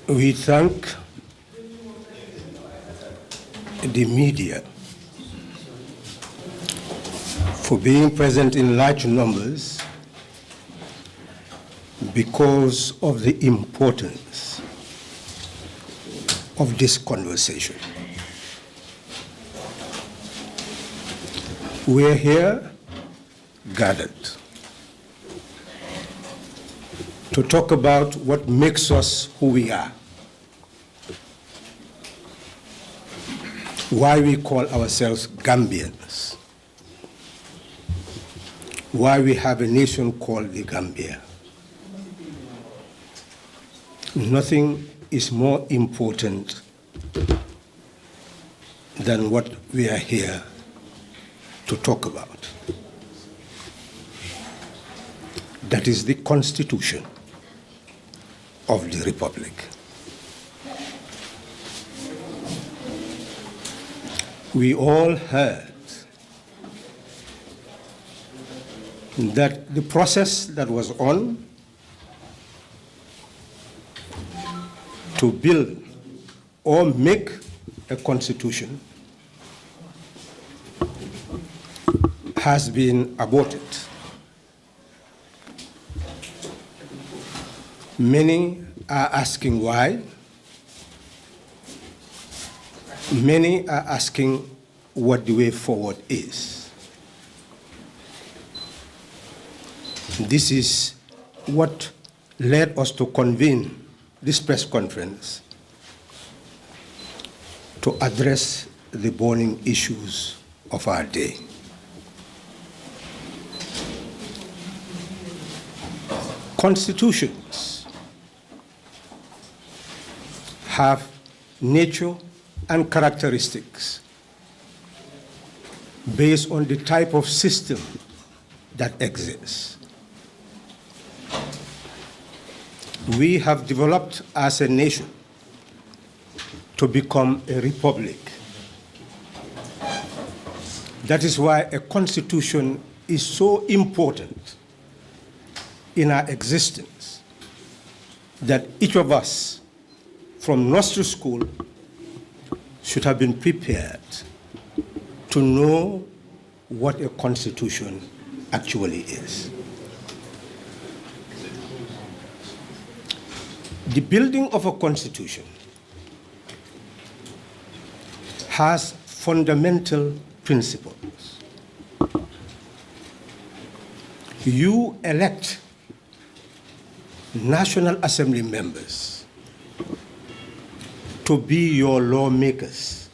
We thank the media for being present in large numbers because of the importance of this conversation. We're here gathered to talk about what makes us who we are, why we call ourselves Gambians, why we have a nation called the Gambia. Nothing is more important than what we are here to talk about. That is the Constitution of the Republic. We all heard that the process that was on to build or make a constitution has been aborted. Many are asking why. Many are asking what the way forward is. This is what led us to convene this press conference to address the burning issues of our day. Constitutions have nature and characteristics based on the type of system that exists. We have developed as a nation to become a republic. That is why a constitution is so important in our existence, that each of us from nursery school should have been prepared to know what a constitution actually is. The building of a constitution has fundamental principles. You elect National Assembly members to be your lawmakers.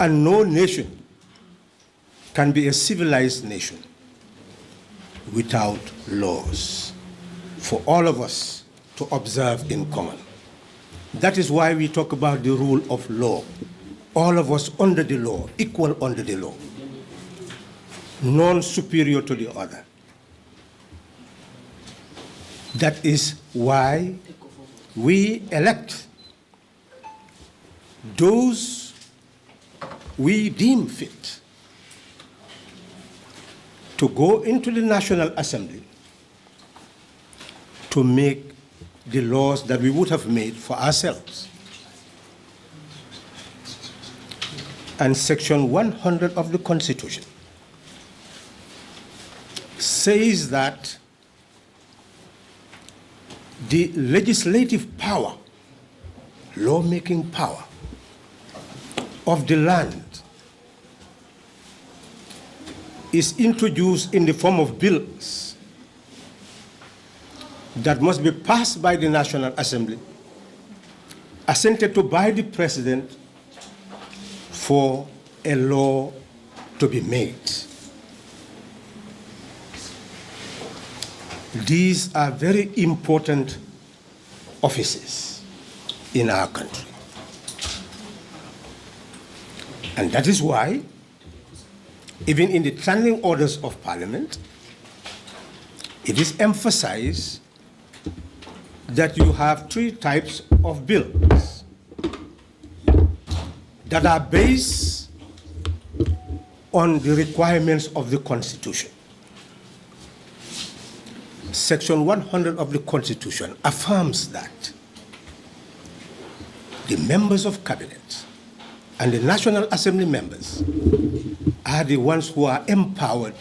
And no nation can be a civilized nation without laws for all of us to observe in common. That is why we talk about the rule of law. All of us under the law, equal under the law, none superior to the other. That is why we elect those we deem fit to go into the National Assembly to make the laws that we would have made for ourselves. And Section 100 of the Constitution says that the legislative power, lawmaking power of the land is introduced in the form of bills that must be passed by the National Assembly, assented to by the President for a law to be made. These are very important offices in our country. And that is why, even in the standing orders of Parliament, it is emphasized that you have three types of bills that are based on the requirements of the Constitution. Section 100 of the Constitution affirms that the members of cabinet and the National Assembly members are the ones who are empowered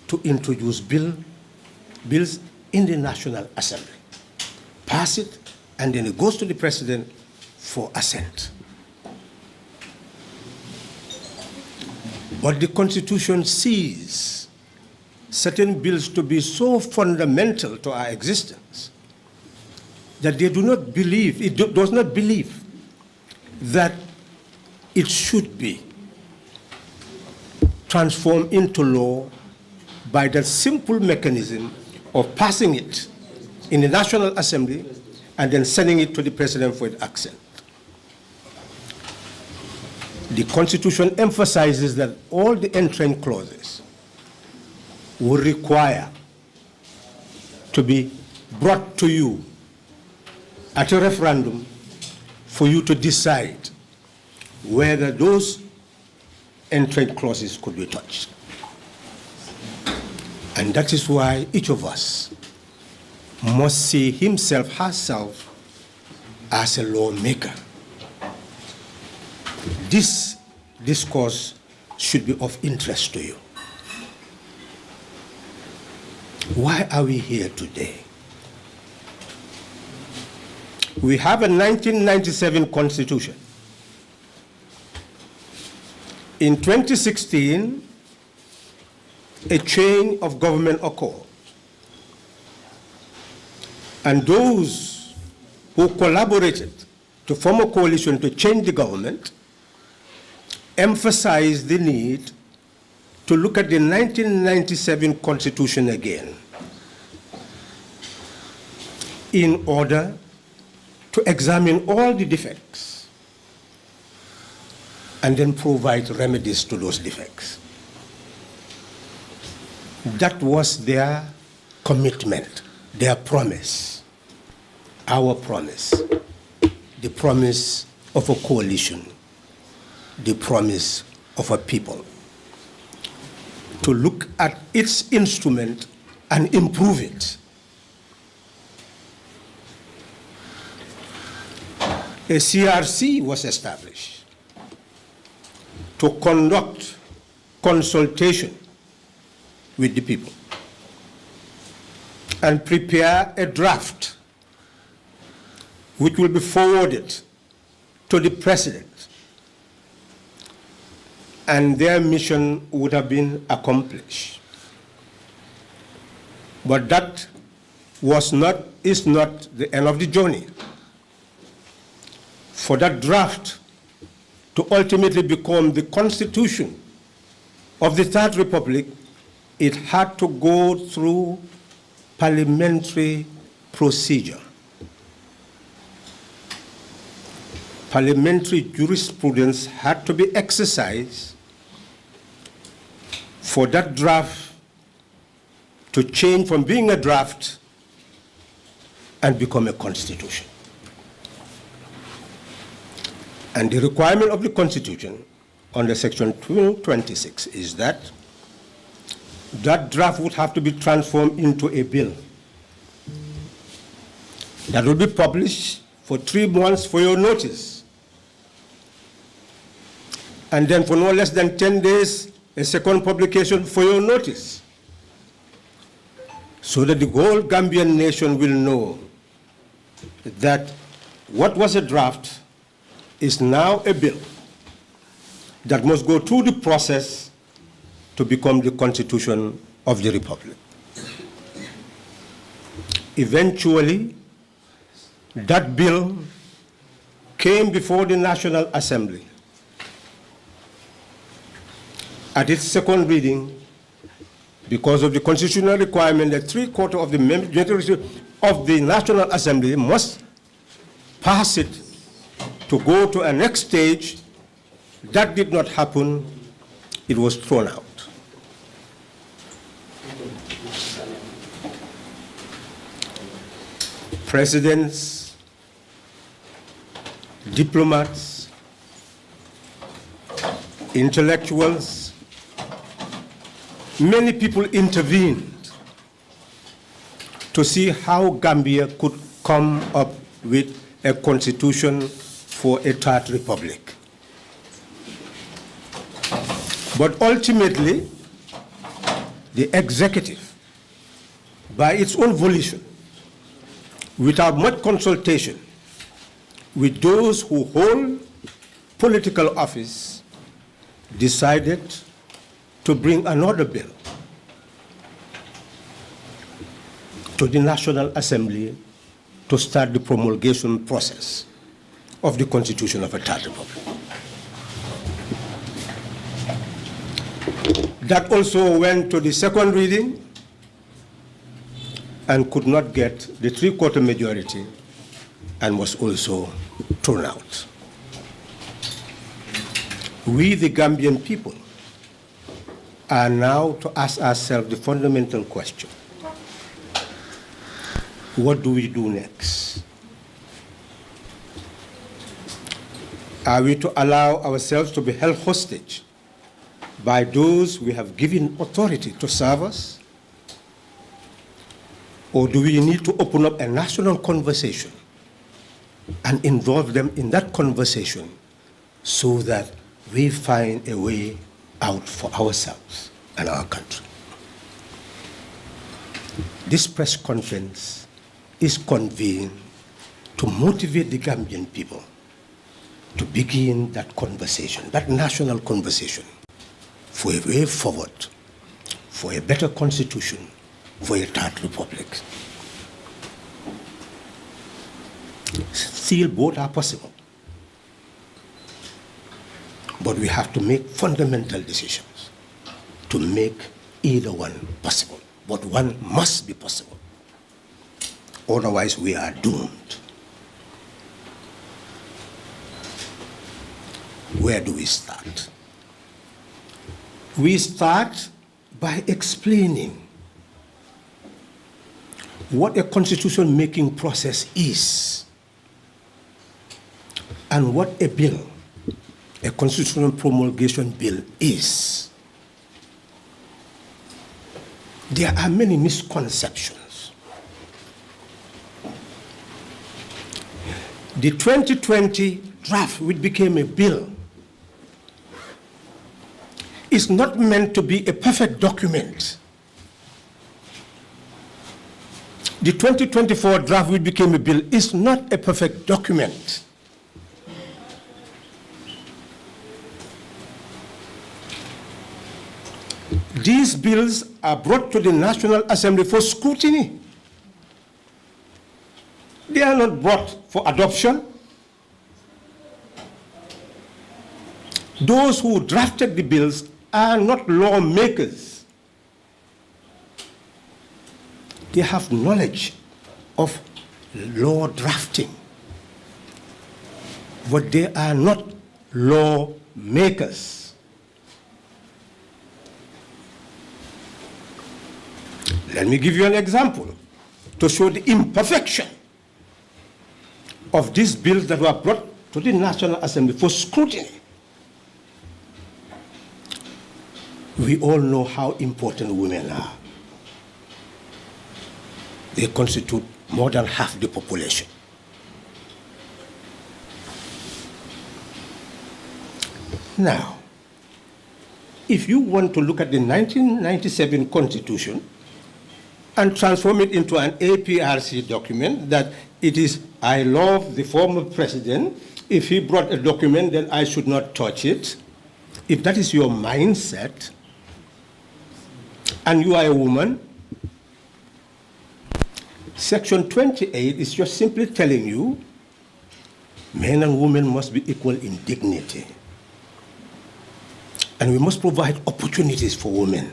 to introduce bills in the National Assembly, pass it, and then it goes to the President for assent. But the Constitution sees certain bills to be so fundamental to our existence that they do not believe, it does not believe that it should be transformed into law by the simple mechanism of passing it in the National Assembly and then sending it to the President for its assent. The Constitution emphasizes that all the entrant clauses will require to be brought to you at a referendum for you to decide whether those entrant clauses could be touched. And that is why each of us must see himself, herself, as a lawmaker. This discourse should be of interest to you. Why are we here today? We have a 1997 Constitution. In 2016, a change of government occurred. And those who collaborated to form a coalition to change the government emphasized the need to look at the 1997 Constitution again in order to examine all the defects and then provide remedies to those defects. That was their commitment, their promise, our promise, the promise of a coalition, the promise of a people, to look at its instrument and improve it. A CRC was established to conduct consultation with the people and prepare a draft which will be forwarded to the President, and their mission would have been accomplished. But that is not the end of the journey. For that draft to ultimately become the Constitution of the Third Republic, it had to go through parliamentary procedure. Parliamentary jurisprudence had to be exercised for that draft to change from being a draft and become a constitution. And the requirement of the Constitution under Section 226 is that that draft would have to be transformed into a bill that will be published for 3 months for your notice. And then for no less than 10 days, a second publication for your notice, so that the whole Gambian nation will know that what was a draft is now a bill that must go through the process to become the Constitution of the Republic. Eventually, that bill came before the National Assembly. At its second reading, because of the constitutional requirement that 3/4 of the majority of the National Assembly must pass it to go to a next stage, that did not happen. It was thrown out. Presidents, diplomats, intellectuals, many people intervened to see how Gambia could come up with a constitution for a third republic. But ultimately, the executive, by its own volition, without much consultation with those who hold political office, decided to bring another bill to the National Assembly to start the promulgation process of the Constitution of a Third Republic. That also went to the second reading and could not get the three-quarter majority and was also thrown out. We, the Gambian people, are now to ask ourselves the fundamental question: what do we do next? Are we to allow ourselves to be held hostage by those we have given authority to serve us? Or do we need to open up a national conversation and involve them in that conversation so that we find a way out for ourselves and our country? This press conference is convened to motivate the Gambian people to begin that conversation, that national conversation, for a way forward, for a better constitution, for a third republic. Still, both are possible. But we have to make fundamental decisions to make either one possible. But one must be possible. Otherwise, we are doomed. Where do we start? We start by explaining what a constitution-making process is and what a bill, a constitutional promulgation bill, is. There are many misconceptions. The 2020 draft, which became a bill, is not meant to be a perfect document. The 2024 draft, which became a bill, is not a perfect document. These bills are brought to the National Assembly for scrutiny. They are not brought for adoption. Those who drafted the bills are not lawmakers. They have knowledge of law drafting, but they are not lawmakers. Let me give you an example to show the imperfection of these bills that were brought to the National Assembly for scrutiny. We all know how important women are. They constitute more than half the population. Now, if you want to look at the 1997 Constitution and transform it into an APRC document, that it is, I love the former president, if he brought a document, then I should not touch it. If that is your mindset, and you are a woman, Section 28 is just simply telling you men and women must be equal in dignity. And we must provide opportunities for women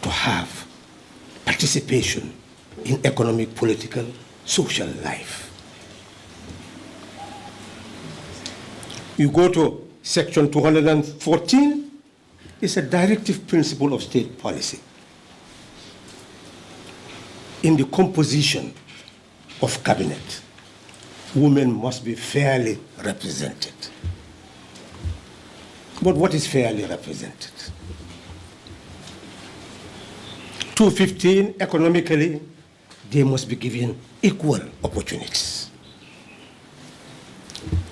to have participation in economic, political, social life. You go to Section 214, it's a directive principle of state policy. In the composition of cabinet, women must be fairly represented. But what is fairly represented? 215 economically, they must be given equal opportunities.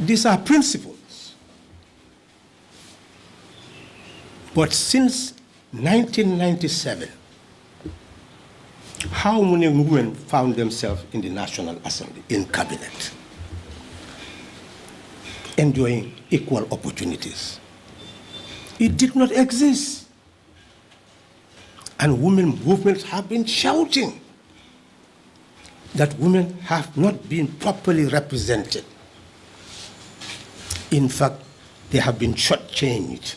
These are principles. But since 1997, how many women found themselves in the National Assembly, in cabinet, enjoying equal opportunities? It did not exist. And women movements have been shouting that women have not been properly represented. In fact, they have been shortchanged.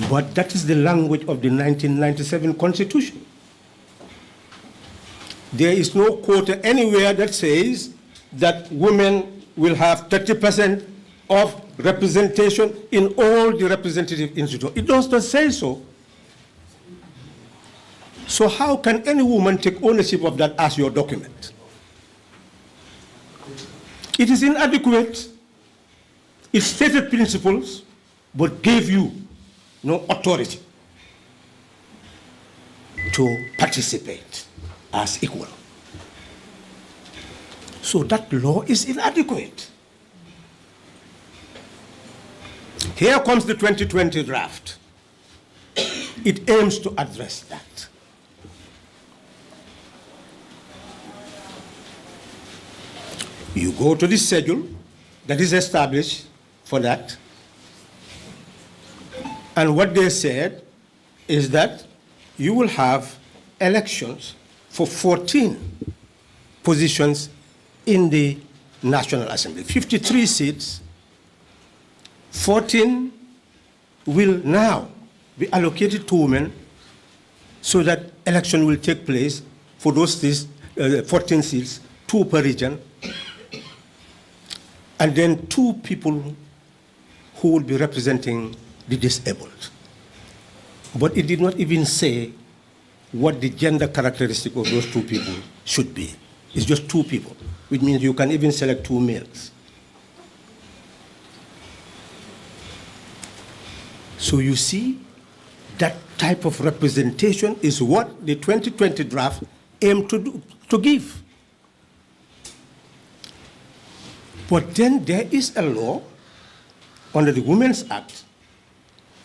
But that is the language of the 1997 Constitution. There is no quota anywhere that says that women will have 30% of representation in all the representative institutions. It does not say so. So how can any woman take ownership of that as your document? It is inadequate. It stated principles, but gave you no authority to participate as equal. So that law is inadequate. Here comes the 2020 draft. It aims to address that. You go to the schedule that is established for that, and what they said is that you will have elections for 14 positions in the National Assembly. 53 seats, 14 will now be allocated to women so that election will take place for those 14 seats, 2 per region, and then 2 people who will be representing the disabled. But it did not even say what the gender characteristic of those 2 people should be. It's just 2 people, which means you can even select 2 males. So you see, that type of representation is what the 2020 draft aimed to give. But then there is a law under the Women's Act,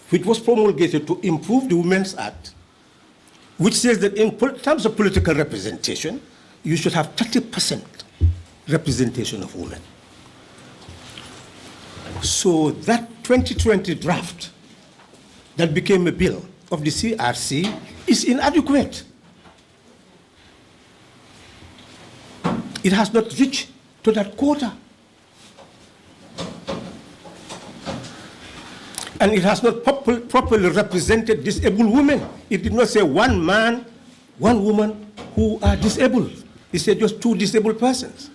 which was promulgated to improve the Women's Act, which says that in terms of political representation, you should have 30% representation of women. So that 2020 draft that became a bill of the CRC is inadequate. It has not reached to that quota. And it has not properly represented disabled women. It did not say one man, one woman who are disabled. It said just 2 disabled persons.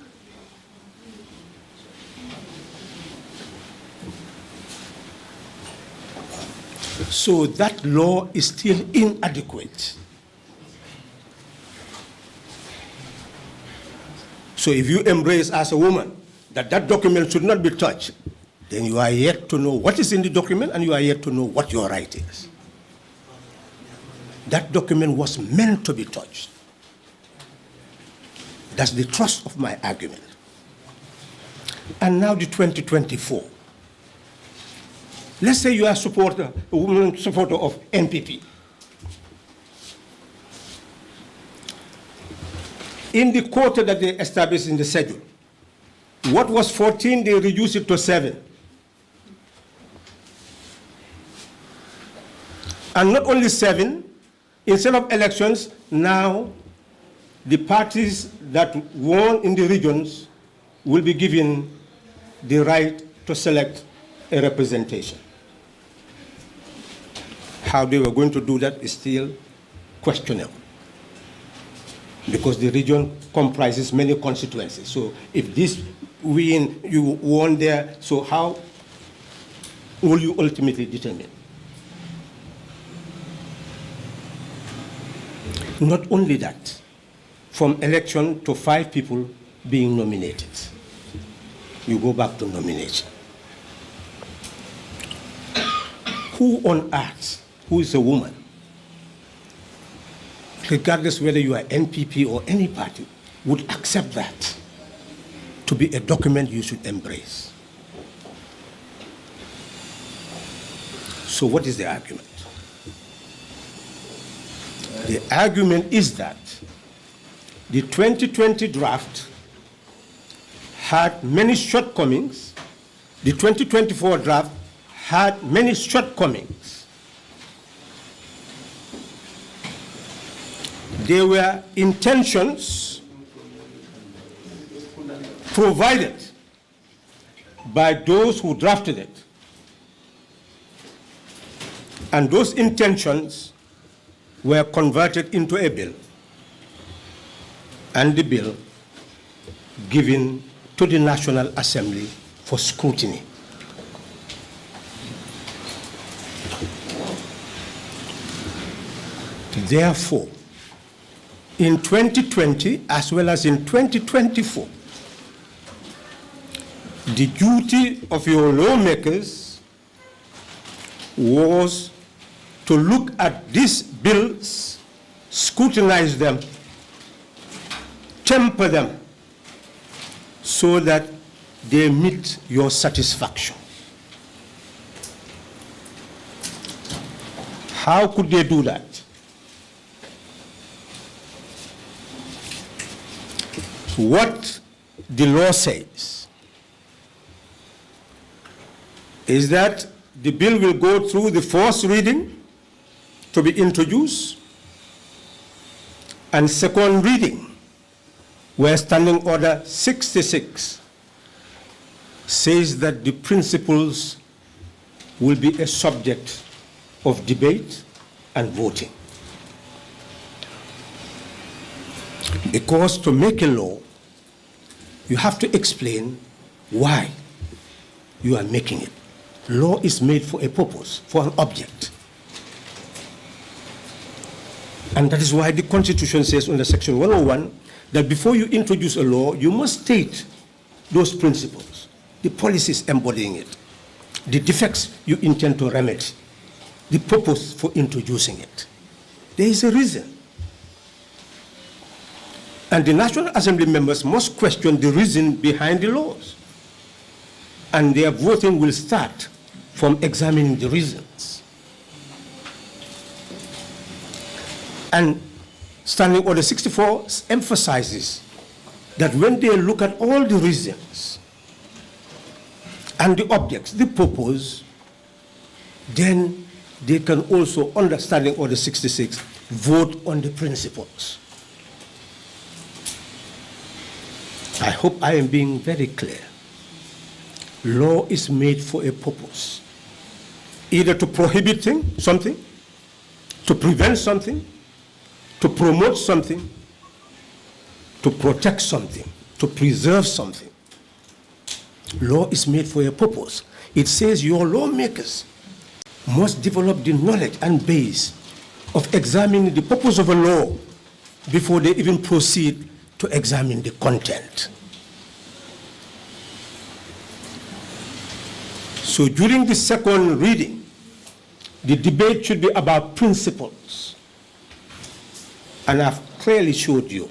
So that law is still inadequate. So if you embrace as a woman that that document should not be touched, then you are yet to know what is in the document and you are yet to know what your right is. That document was meant to be touched. That's the thrust of my argument. And now the 2024. Let's say you are a woman supporter of NPP. In the quota that they established in the schedule, what was 14, they reduced it to 7. And not only 7, instead of elections, now the parties that won in the regions will be given the right to select a representation. How they were going to do that is still questionable, because the region comprises many constituencies. So if this win, you won there, so how will you ultimately determine? Not only that, from election to 5 people being nominated, you go back to nomination. Who on earth who is a woman, regardless whether you are NPP or any party, would accept that to be a document you should embrace. So what is the argument? The argument is that the 2020 draft had many shortcomings. The 2024 draft had many shortcomings. There were intentions provided by those who drafted it. And those intentions were converted into a bill, and the bill given to the National Assembly for scrutiny. Therefore, in 2020 as well as in 2024, the duty of your lawmakers was to look at these bills, scrutinize them, temper them, so that they meet your satisfaction. How could they do that? What the law says is that the bill will go through the first reading to be introduced, and second reading, where Standing Order 66 says that the principles will be a subject of debate and voting. Because to make a law, you have to explain why you are making it. Law is made for a purpose, for an object. And that is why the Constitution says under Section 101 that before you introduce a law, you must state those principles, the policies embodying it, the defects you intend to remedy, the purpose for introducing it. There is a reason. And the National Assembly members must question the reason behind the laws. And their voting will start from examining the reasons. And Standing Order 64 emphasizes that when they look at all the reasons and the objects, the purpose, then they can also, under Standing Order 66, vote on the principles. I hope I am being very clear. Law is made for a purpose, either to prohibit something, to prevent something, to promote something, to protect something, to preserve something. Law is made for a purpose. It says your lawmakers must develop the knowledge and base of examining the purpose of a law before they even proceed to examine the content. So during the second reading, the debate should be about principles. And I've clearly showed you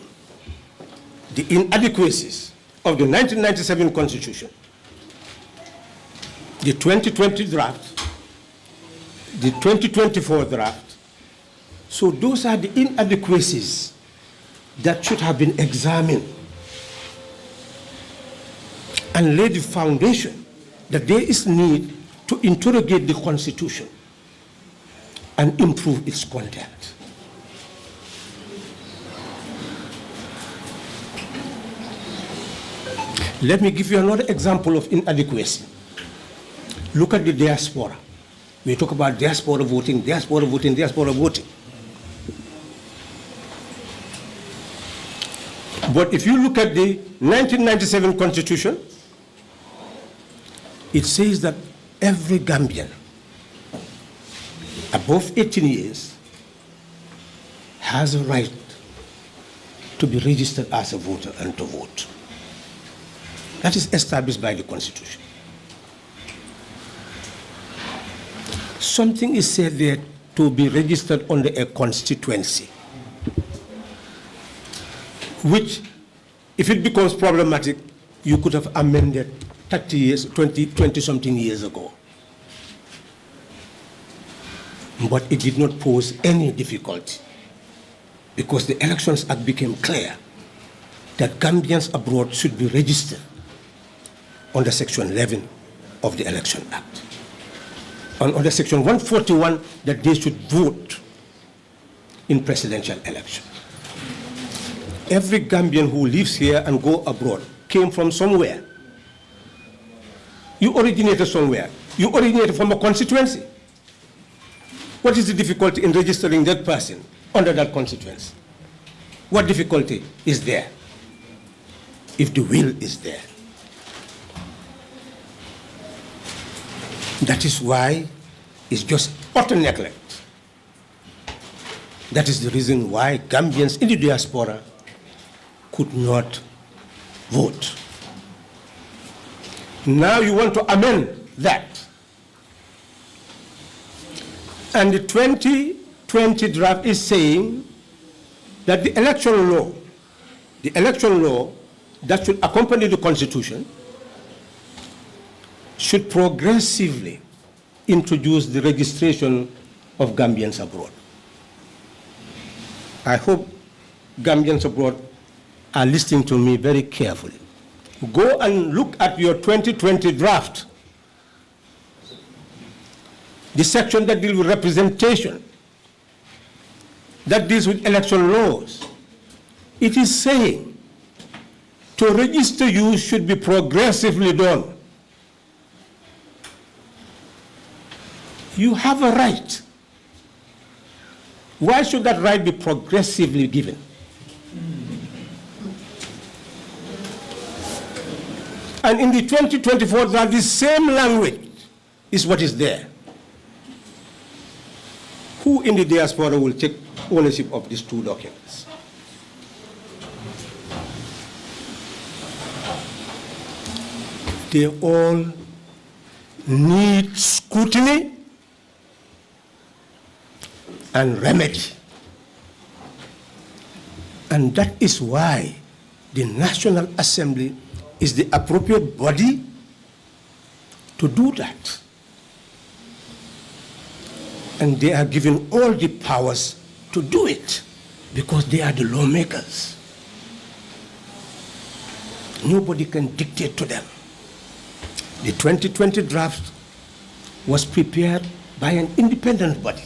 the inadequacies of the 1997 Constitution, the 2020 draft, the 2024 draft. So those are the inadequacies that should have been examined and lay the foundation that there is need to interrogate the Constitution and improve its content. Let me give you another example of inadequacy. Look at the diaspora. We talk about diaspora voting, diaspora voting, diaspora voting. But if you look at the 1997 Constitution, it says that every Gambian above 18 years has a right to be registered as a voter and to vote. That is established by the Constitution. Something is said there to be registered under a constituency, which, if it becomes problematic, you could have amended 30 years, 20-something years ago. But it did not pose any difficulty because the Elections Act became clear that Gambians abroad should be registered under Section 11 of the Election Act. And under Section 141, that they should vote in presidential elections. Every Gambian who lives here and go abroad came from somewhere. You originated somewhere. You originated from a constituency. What is the difficulty in registering that person under that constituency? What difficulty is there if the will is there? That is why it's just utter neglect. That is the reason why Gambians in the diaspora could not vote. Now you want to amend that. And the 2020 draft is saying that the election law that should accompany the Constitution should progressively introduce the registration of Gambians abroad. I hope Gambians abroad are listening to me very carefully. Go and look at your 2020 draft, the section that deals with representation, that deals with election laws. It is saying to register you should be progressively done. You have a right. Why should that right be progressively given? And in the 2024 draft, the same language is what is there. Who in the diaspora will take ownership of these two documents? They all need scrutiny and remedy. And that is why the National Assembly is the appropriate body to do that. And they are given all the powers to do it because they are the lawmakers. Nobody can dictate to them. The 2020 draft was prepared by an independent body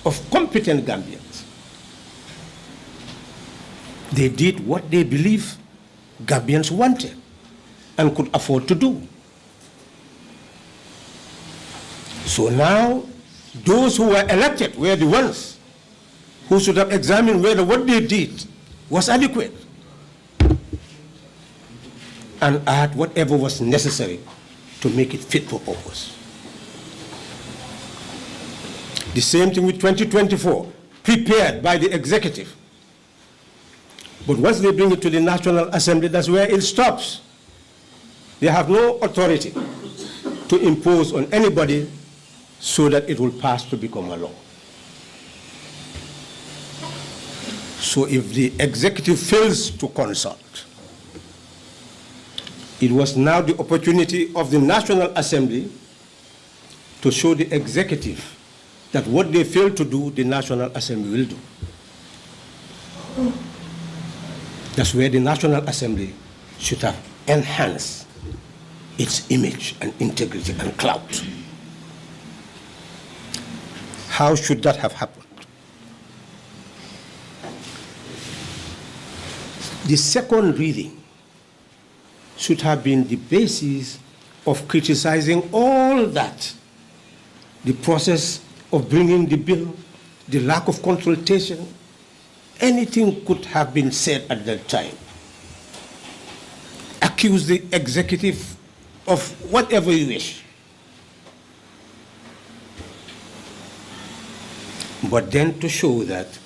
of competent Gambians. They did what they believe Gambians wanted and could afford to do. So now, those who were elected were the ones who should have examined whether what they did was adequate and add whatever was necessary to make it fit for purpose. The same thing with 2024, prepared by the executive. But once they bring it to the National Assembly, that's where it stops. They have no authority to impose on anybody so that it will pass to become a law. So if the executive fails to consult, it was now the opportunity of the National Assembly to show the executive that what they failed to do, the National Assembly will do. That's where the National Assembly should have enhanced its image and integrity and clout. How should that have happened? The second reading should have been the basis of criticizing all that, the process of bringing the bill, the lack of consultation. Anything could have been said at that time. Accuse the executive of whatever you wish. But then to show that,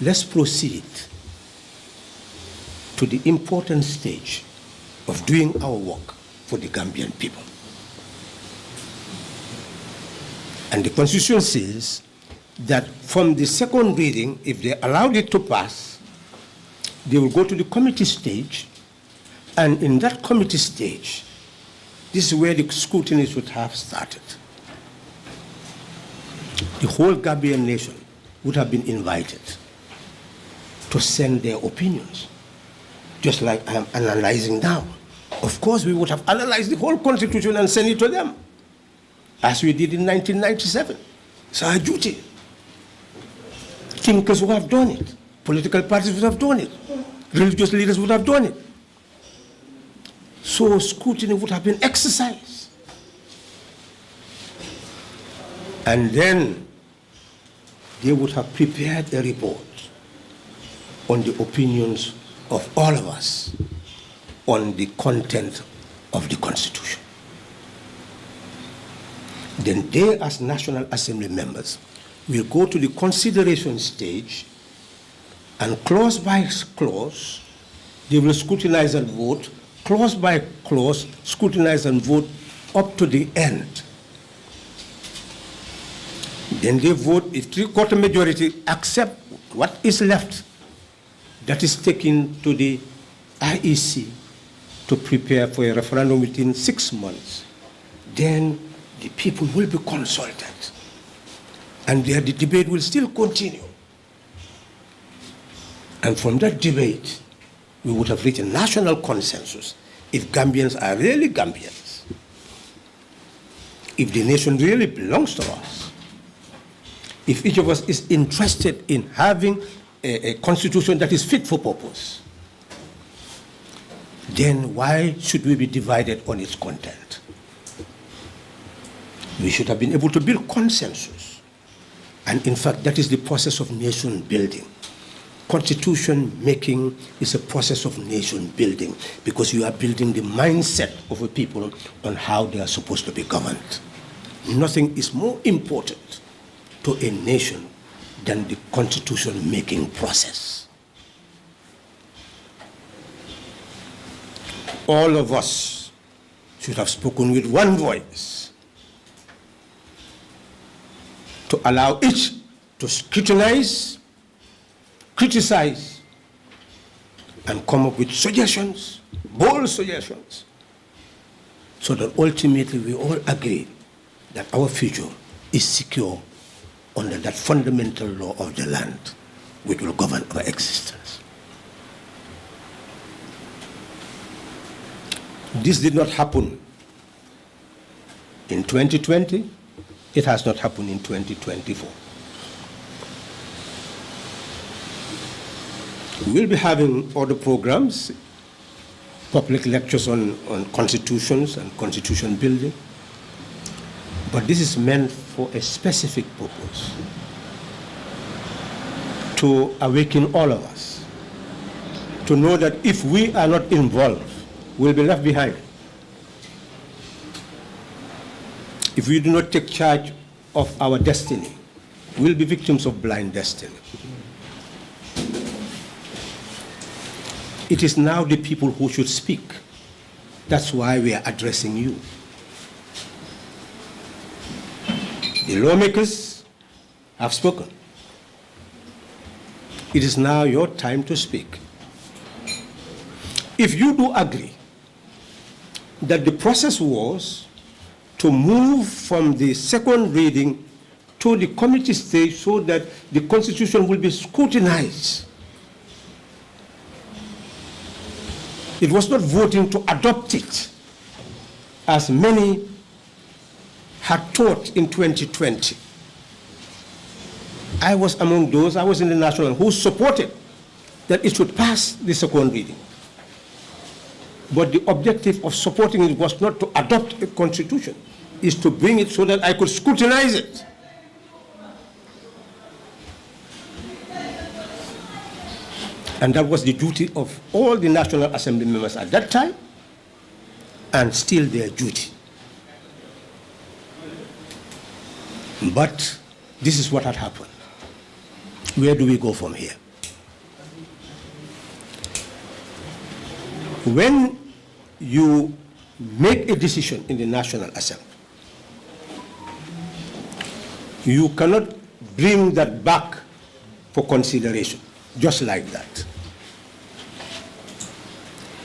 let's proceed to the important stage of doing our work for the Gambian people. And the Constitution says that from the second reading, if they allowed it to pass, they will go to the committee stage, and in that committee stage, this is where the scrutiny should have started. The whole Gambian nation would have been invited to send their opinions, just like I am analyzing now. Of course, we would have analyzed the whole constitution and sent it to them, as we did in 1997. It's our duty. Thinkers would have done it. Political parties would have done it. Religious leaders would have done it. So scrutiny would have been exercised. And then they would have prepared a report on the opinions of all of us on the content of the Constitution. Then they, as National Assembly members, will go to the consideration stage, and clause by clause, they will scrutinize and vote, clause by clause, scrutinize and vote up to the end. Then they vote, if three-quarter majority accept what is left, that is taken to the IEC to prepare for a referendum within 6 months. Then the people will be consulted, and the debate will still continue. And from that debate, we would have reached a national consensus if Gambians are really Gambians, if the nation really belongs to us, if each of us is interested in having a constitution that is fit for purpose, then why should we be divided on its content? We should have been able to build consensus. And in fact, that is the process of nation building. Constitution making is a process of nation building, because you are building the mindset of a people on how they are supposed to be governed. Nothing is more important to a nation than the constitution making process. All of us should have spoken with one voice to allow each to scrutinize, criticize, and come up with suggestions, bold suggestions, so that ultimately we all agree that our future is secure under that fundamental law of the land which will govern our existence. This did not happen in 2020. It has not happened in 2024. We'll be having other programs, public lectures on constitutions and constitution building, but this is meant for a specific purpose, to awaken all of us, to know that if we are not involved, we'll be left behind. If we do not take charge of our destiny, we'll be victims of blind destiny. It is now the people who should speak. That's why we are addressing you. The lawmakers have spoken. It is now your time to speak. If you do agree that the process was to move from the second reading to the committee stage so that the Constitution will be scrutinized, it was not voting to adopt it, as many had thought in 2020. I was among those, I was in the National, who supported that it should pass the second reading. But the objective of supporting it was not to adopt a constitution, is to bring it so that I could scrutinize it. And that was the duty of all the National Assembly members at that time, and still their duty. But this is what had happened. Where do we go from here? When you make a decision in the National Assembly, you cannot bring that back for consideration, just like that.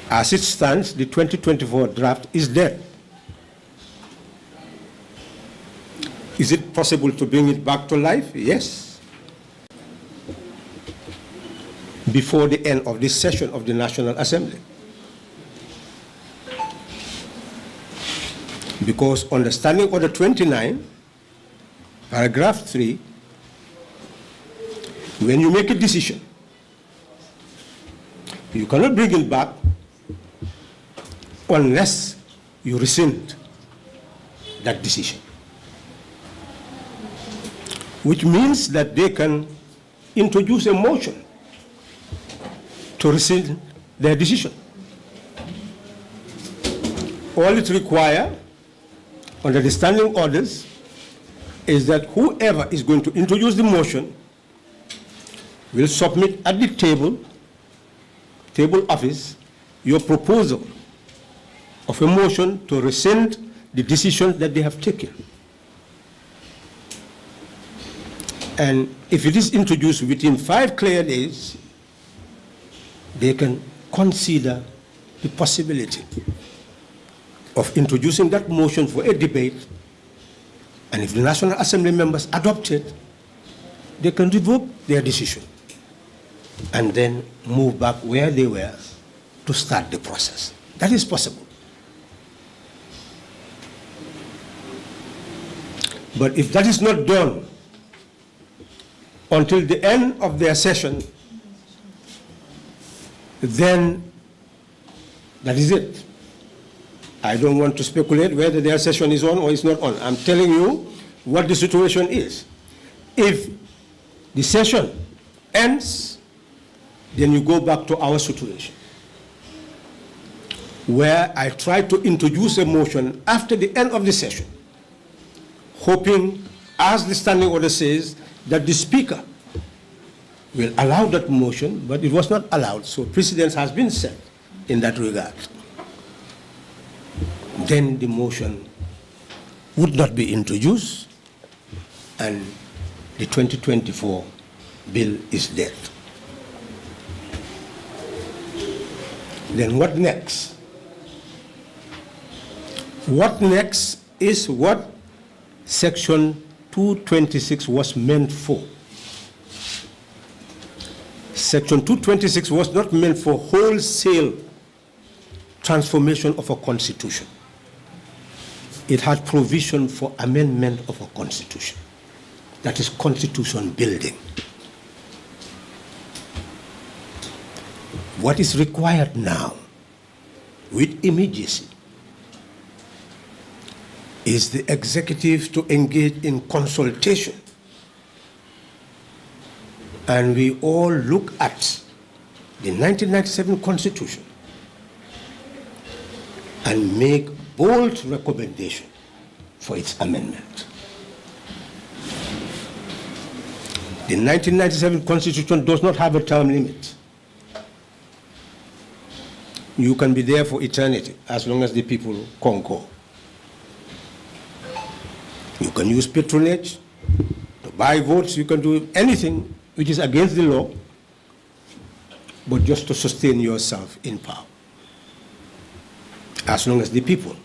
As it stands, the 2024 draft is dead. Is it possible to bring it back to life? Yes. Before the end of this session of the National Assembly. Because under Standing Order 29, paragraph 3, when you make a decision, you cannot bring it back unless you rescind that decision. Which means that they can introduce a motion to rescind their decision. All it requires under the standing orders is that whoever is going to introduce the motion will submit at the table office, your proposal of a motion to rescind the decision that they have taken. And if it is introduced within 5 clear days, they can consider the possibility of introducing that motion for a debate, and if the National Assembly members adopt it, they can revoke their decision and then move back where they were to start the process. That is possible. But if that is not done until the end of their session, then that is it. I don't want to speculate whether their session is on or is not on. I'm telling you what the situation is. If the session ends, then you go back to our situation, where I try to introduce a motion after the end of the session, hoping, as the standing order says, that the Speaker will allow that motion, but it was not allowed, so precedence has been set in that regard. Then the motion would not be introduced, and the 2024 bill is dead. Then what next? What next is what Section 226 was meant for. Section 226 was not meant for wholesale transformation of a constitution. It had provision for amendment of a constitution. That is constitution building. What is required now, with immediacy, is the executive to engage in consultation. And we all look at the 1997 Constitution and make bold recommendation for its amendment. The 1997 Constitution does not have a term limit. You can be there for eternity as long as the people concur. You can use patronage to buy votes. You can do anything which is against the law, but just to sustain yourself in power. As long as the people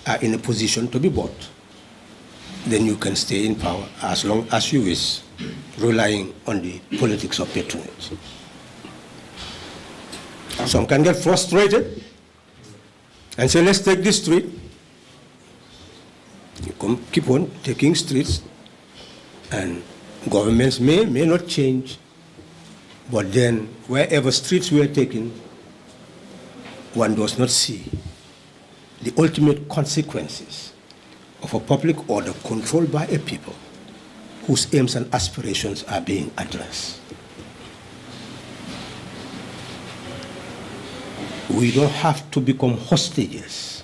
are in a position to be bought, then you can stay in power as long as you wish, relying on the politics of patronage. Some can get frustrated and say, let's take this street. You keep on taking streets, and governments may not change, but then wherever streets were taken, one does not see the ultimate consequences of a public order controlled by a people whose aims and aspirations are being addressed. We don't have to become hostages.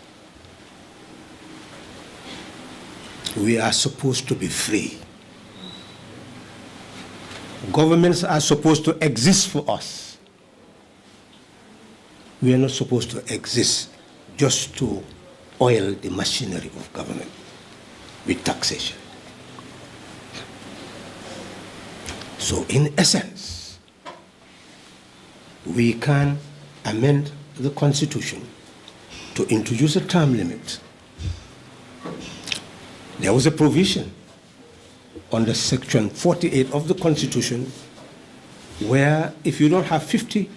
We are supposed to be free. Governments are supposed to exist for us. We are not supposed to exist just to oil the machinery of government with taxation. So in essence, we can amend the Constitution to introduce a term limit. There was a provision under Section 48 of the Constitution where if you don't have 50%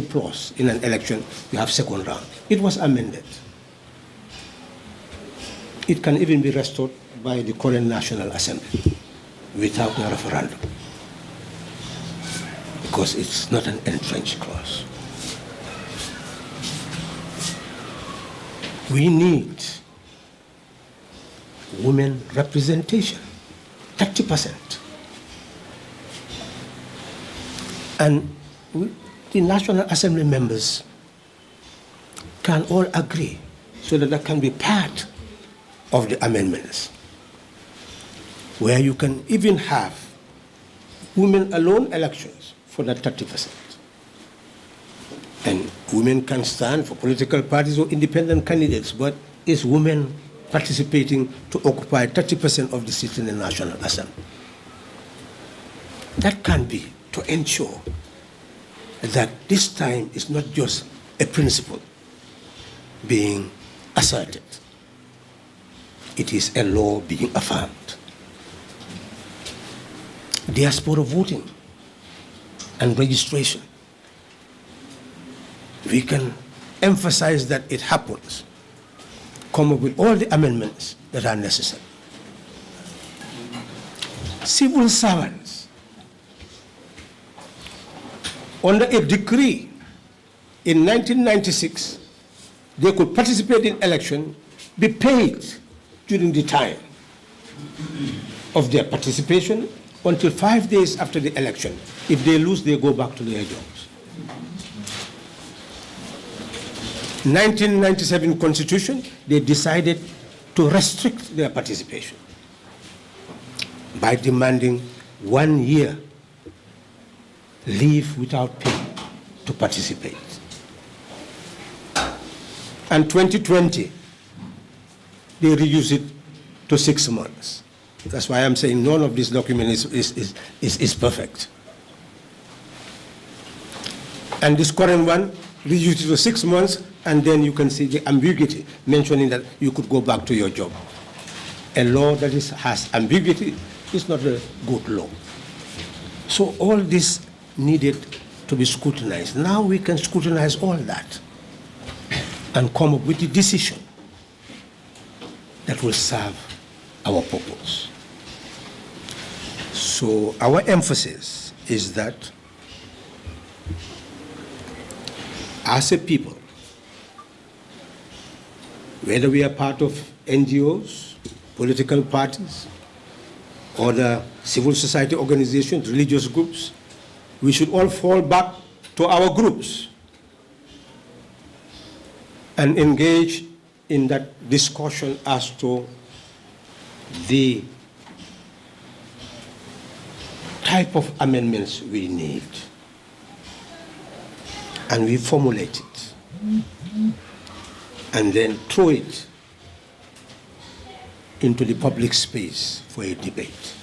plus in an election, you have second round. It was amended. It can even be restored by the current National Assembly without a referendum, because it's not an entrenched clause. We need women representation, 30%. And the National Assembly members can all agree so that that can be part of the amendments, where you can even have women alone elections for that 30%. And women can stand for political parties or independent candidates, but it's women participating to occupy 30% of the seats in the National Assembly. That can be to ensure that this time is not just a principle being asserted. It is a law being affirmed. Diaspora voting and registration. We can emphasize that it happens. Come up with all the amendments that are necessary. Civil servants, under a decree in 1996, they could participate in election, be paid during the time of their participation until 5 days after the election. If they lose, they go back to their jobs. 1997 Constitution, they decided to restrict their participation by demanding 1 year leave without pay to participate. And 2020, they reduced it to 6 months. That's why I'm saying none of this document is perfect. And this current one, reduced it to 6 months, and then you can see the ambiguity mentioning that you could go back to your job. A law that has ambiguity is not a good law. So all this needed to be scrutinized. Now we can scrutinize all that and come up with a decision that will serve our purpose. So our emphasis is that as a people, whether we are part of NGOs, political parties, or the civil society organizations, religious groups, we should all fall back to our groups and engage in that discussion as to the type of amendments we need. And we formulate it and then throw it into the public space for a debate.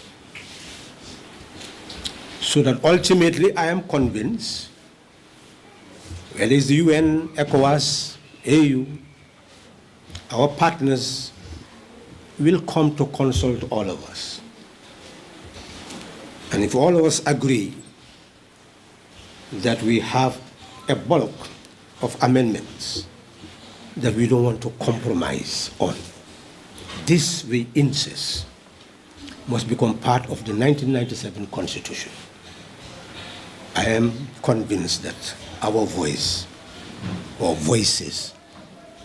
So that ultimately I am convinced, whether it's the UN, ECOWAS, AU, our partners will come to consult all of us. And if all of us agree that we have a bulk of amendments that we don't want to compromise on, this, we insist, must become part of the 1997 Constitution. I am convinced that our voice or voices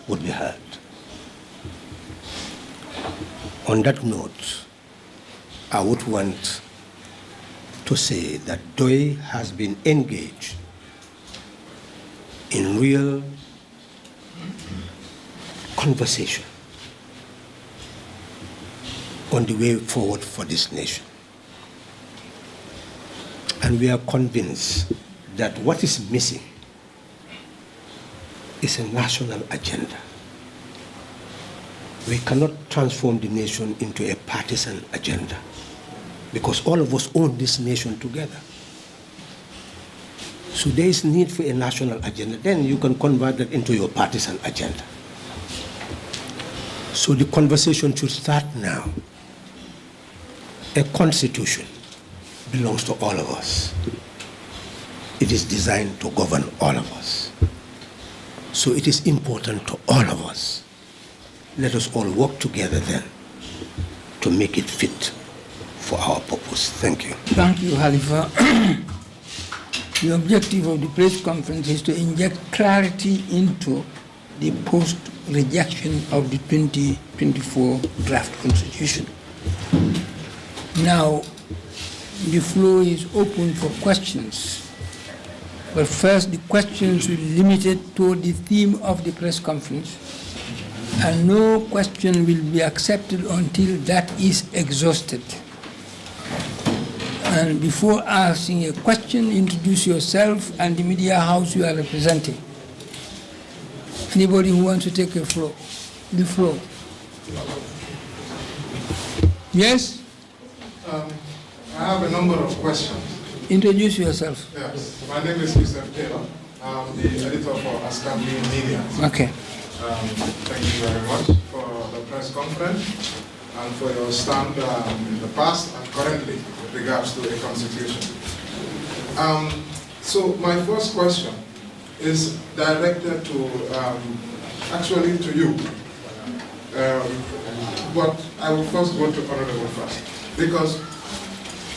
would be heard. On that note, I would want to say that DOI has been engaged in real conversation on the way forward for this nation. And we are convinced that what is missing is a national agenda. We cannot transform the nation into a partisan agenda. because all of us own this nation together. So there is need for a national agenda. Then you can convert that into your partisan agenda. So the conversation should start now. A constitution belongs to all of us. It is designed to govern all of us. So it is important to all of us. Let us all work together then to make it fit for our purpose. Thank you. Thank you, Halifa. The objective of the press conference is to inject clarity into the post-rejection of the 2024 draft constitution. Now, the floor is open for questions. But first, the questions will be limited to the theme of the press conference, and no question will be accepted until that is exhausted. And before asking a question, introduce yourself and the media house you are representing. Anybody who wants to take the floor? Yes? I have a number of questions. Introduce yourself. Yes, my name is Yusuf Taylor. I'm the editor for Ascambly Media. Okay. Thank you very much for the press conference and for your stand in the past and currently with regards to the Constitution. So my first question is directed to, actually to you. But I will first go to Honorable first. Because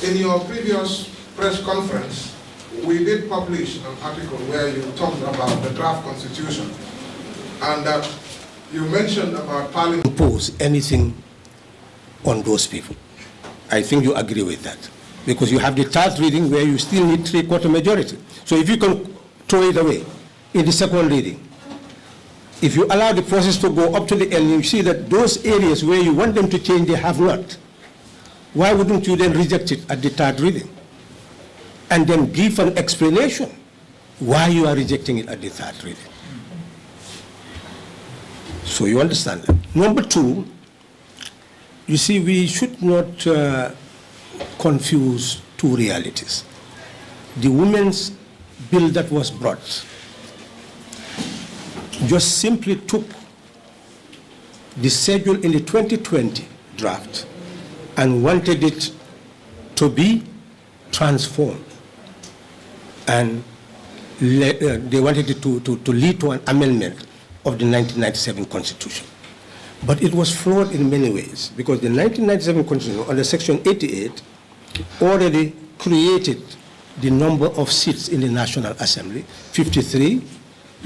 in your previous press conference, we did publish an article where you talked about the draft constitution and that you mentioned about Parliament. Impose anything on those people. I think you agree with that. Because you have the third reading where you still need 3/4 majority. So if you can throw it away in the second reading, if you allow the process to go up to the end, you see that those areas where you want them to change, they have not. Why wouldn't you then reject it at the third reading? And then give an explanation why you are rejecting it at the third reading. So you understand that. Number two, you see, we should not confuse two realities. The women's bill that was brought just simply took the schedule in the 2020 draft and wanted it to be transformed. And they wanted it to lead to an amendment of the 1997 Constitution. But it was flawed in many ways, because the 1997 Constitution, under Section 88, already created the number of seats in the National Assembly, 53,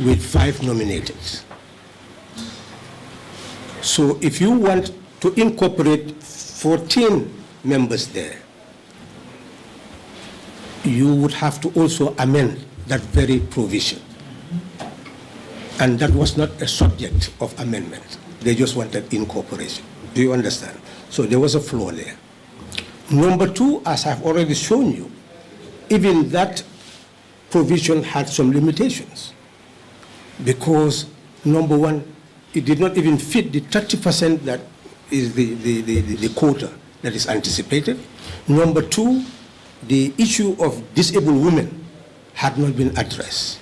with 5 nominated. So if you want to incorporate 14 members there, you would have to also amend that very provision. And that was not a subject of amendment. They just wanted incorporation. Do you understand? So there was a flaw there. Number two, as I've already shown you, even that provision had some limitations. Because, number one, it did not even fit the 30% that is the quota that is anticipated. Number two, the issue of disabled women had not been addressed.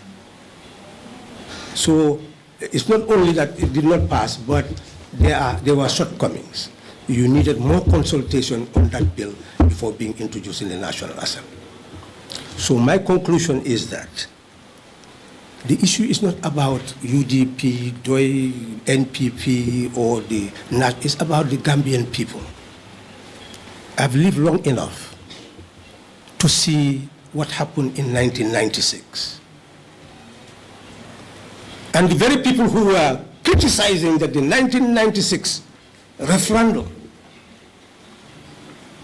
So it's not only that it did not pass, but there were shortcomings. You needed more consultation on that bill before being introduced in the National Assembly. So my conclusion is that the issue is not about UDP, DOI, NPP, or it's about the Gambian people. I've lived long enough to see what happened in 1996. And the very people who were criticizing that the 1996 referendum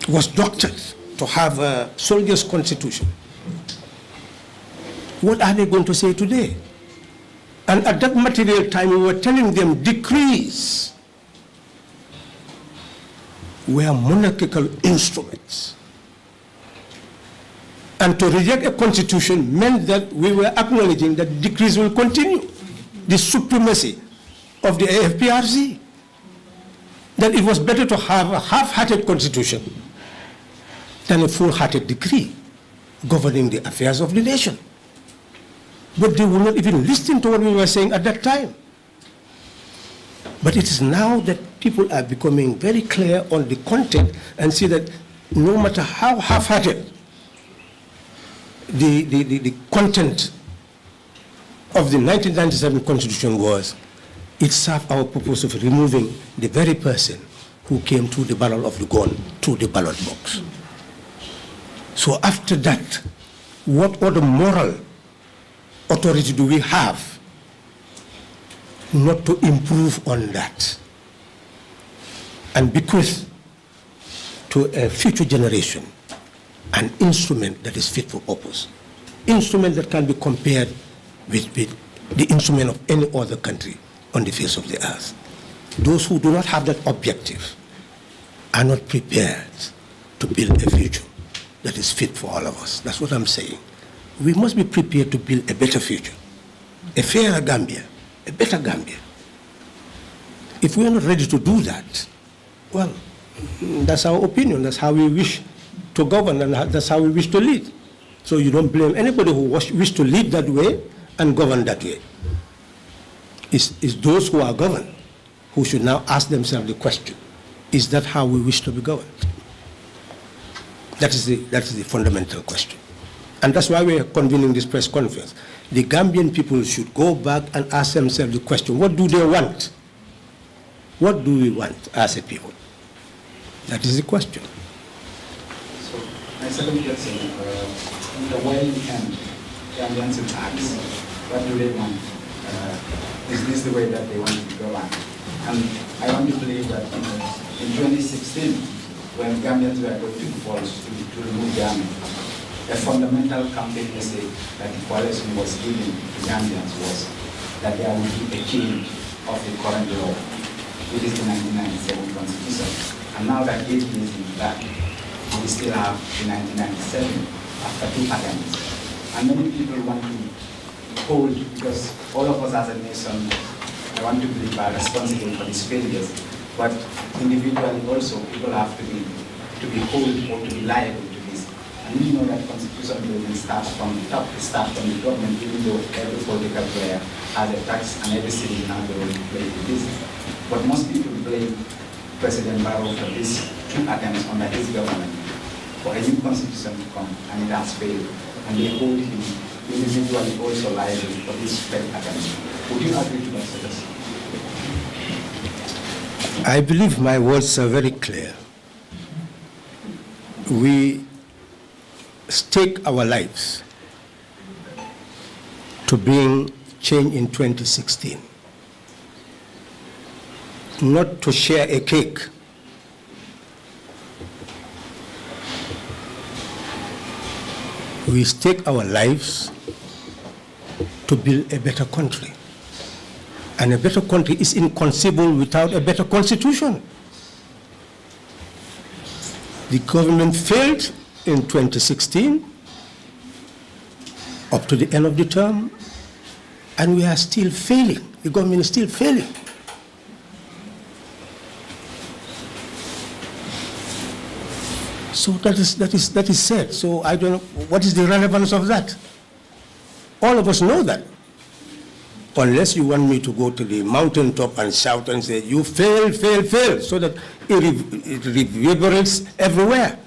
was doctored to have a soldier's constitution, what are they going to say today? And at that material time, we were telling them decrees were monarchical instruments. And to reject a constitution meant that we were acknowledging that decrees will continue, the supremacy of the AFPRC. That it was better to have a half-hearted constitution than a full-hearted decree governing the affairs of the nation. But they will not even listen to what we were saying at that time. But it is now that people are becoming very clear on the content and see that no matter how half-hearted the content of the 1997 Constitution was, it served our purpose of removing the very person who came through the barrel of the gun to the ballot box. So after that, what other moral authority do we have not to improve on that and bequeath to a future generation an instrument that is fit for purpose, instrument that can be compared with the instrument of any other country on the face of the earth. Those who do not have that objective are not prepared to build a future that is fit for all of us. That's what I'm saying. We must be prepared to build a better future, a fairer Gambia, a better Gambia. If we are not ready to do that, well, that's our opinion. That's how we wish to govern, and that's how we wish to lead. So you don't blame anybody who wish to lead that way and govern that way. It's those who are governed who should now ask themselves the question, is that how we wish to be governed? That is the fundamental question. And that's why we are convening this press conference. The Gambian people should go back and ask themselves the question, what do they want? What do we want as a people? That is the question. So, my second question, the way we can Gambians will ask, what do they want? Is this the way that they want to go on? And I want to believe that in 2016, when Gambians were going to the polls to remove the army, a fundamental campaign message that the coalition was giving to Gambians was that there would be a change of the current law. It is the 1997 Constitution. And now that 8 years in back, we still have the 1997 after 2 attempts. And many people want to hold, because all of us as a nation, I want to believe, are responsible for these failures. But individually also, people have to be held or to be liable to this. And we know that constitution building starts from the top, it starts from the government, even though every political player has a tax and every citizen has the role to play with this. But most people blame President Barrow for these 2 attempts under his government for a new constitution to come, and it has failed. And they hold him individually also liable for these failed attempts. Would you agree to that suggestion? I believe my words are very clear. We stake our lives to bring change in 2016, not to share a cake. We stake our lives to build a better country. And a better country is inconceivable without a better constitution. The government failed in 2016 up to the end of the term, and we are still failing. The government is still failing. So that is said. So I don't know, what is the relevance of that? All of us know that. Unless you want me to go to the mountaintop and shout and say, you fail, fail, fail, so that it reverberates everywhere.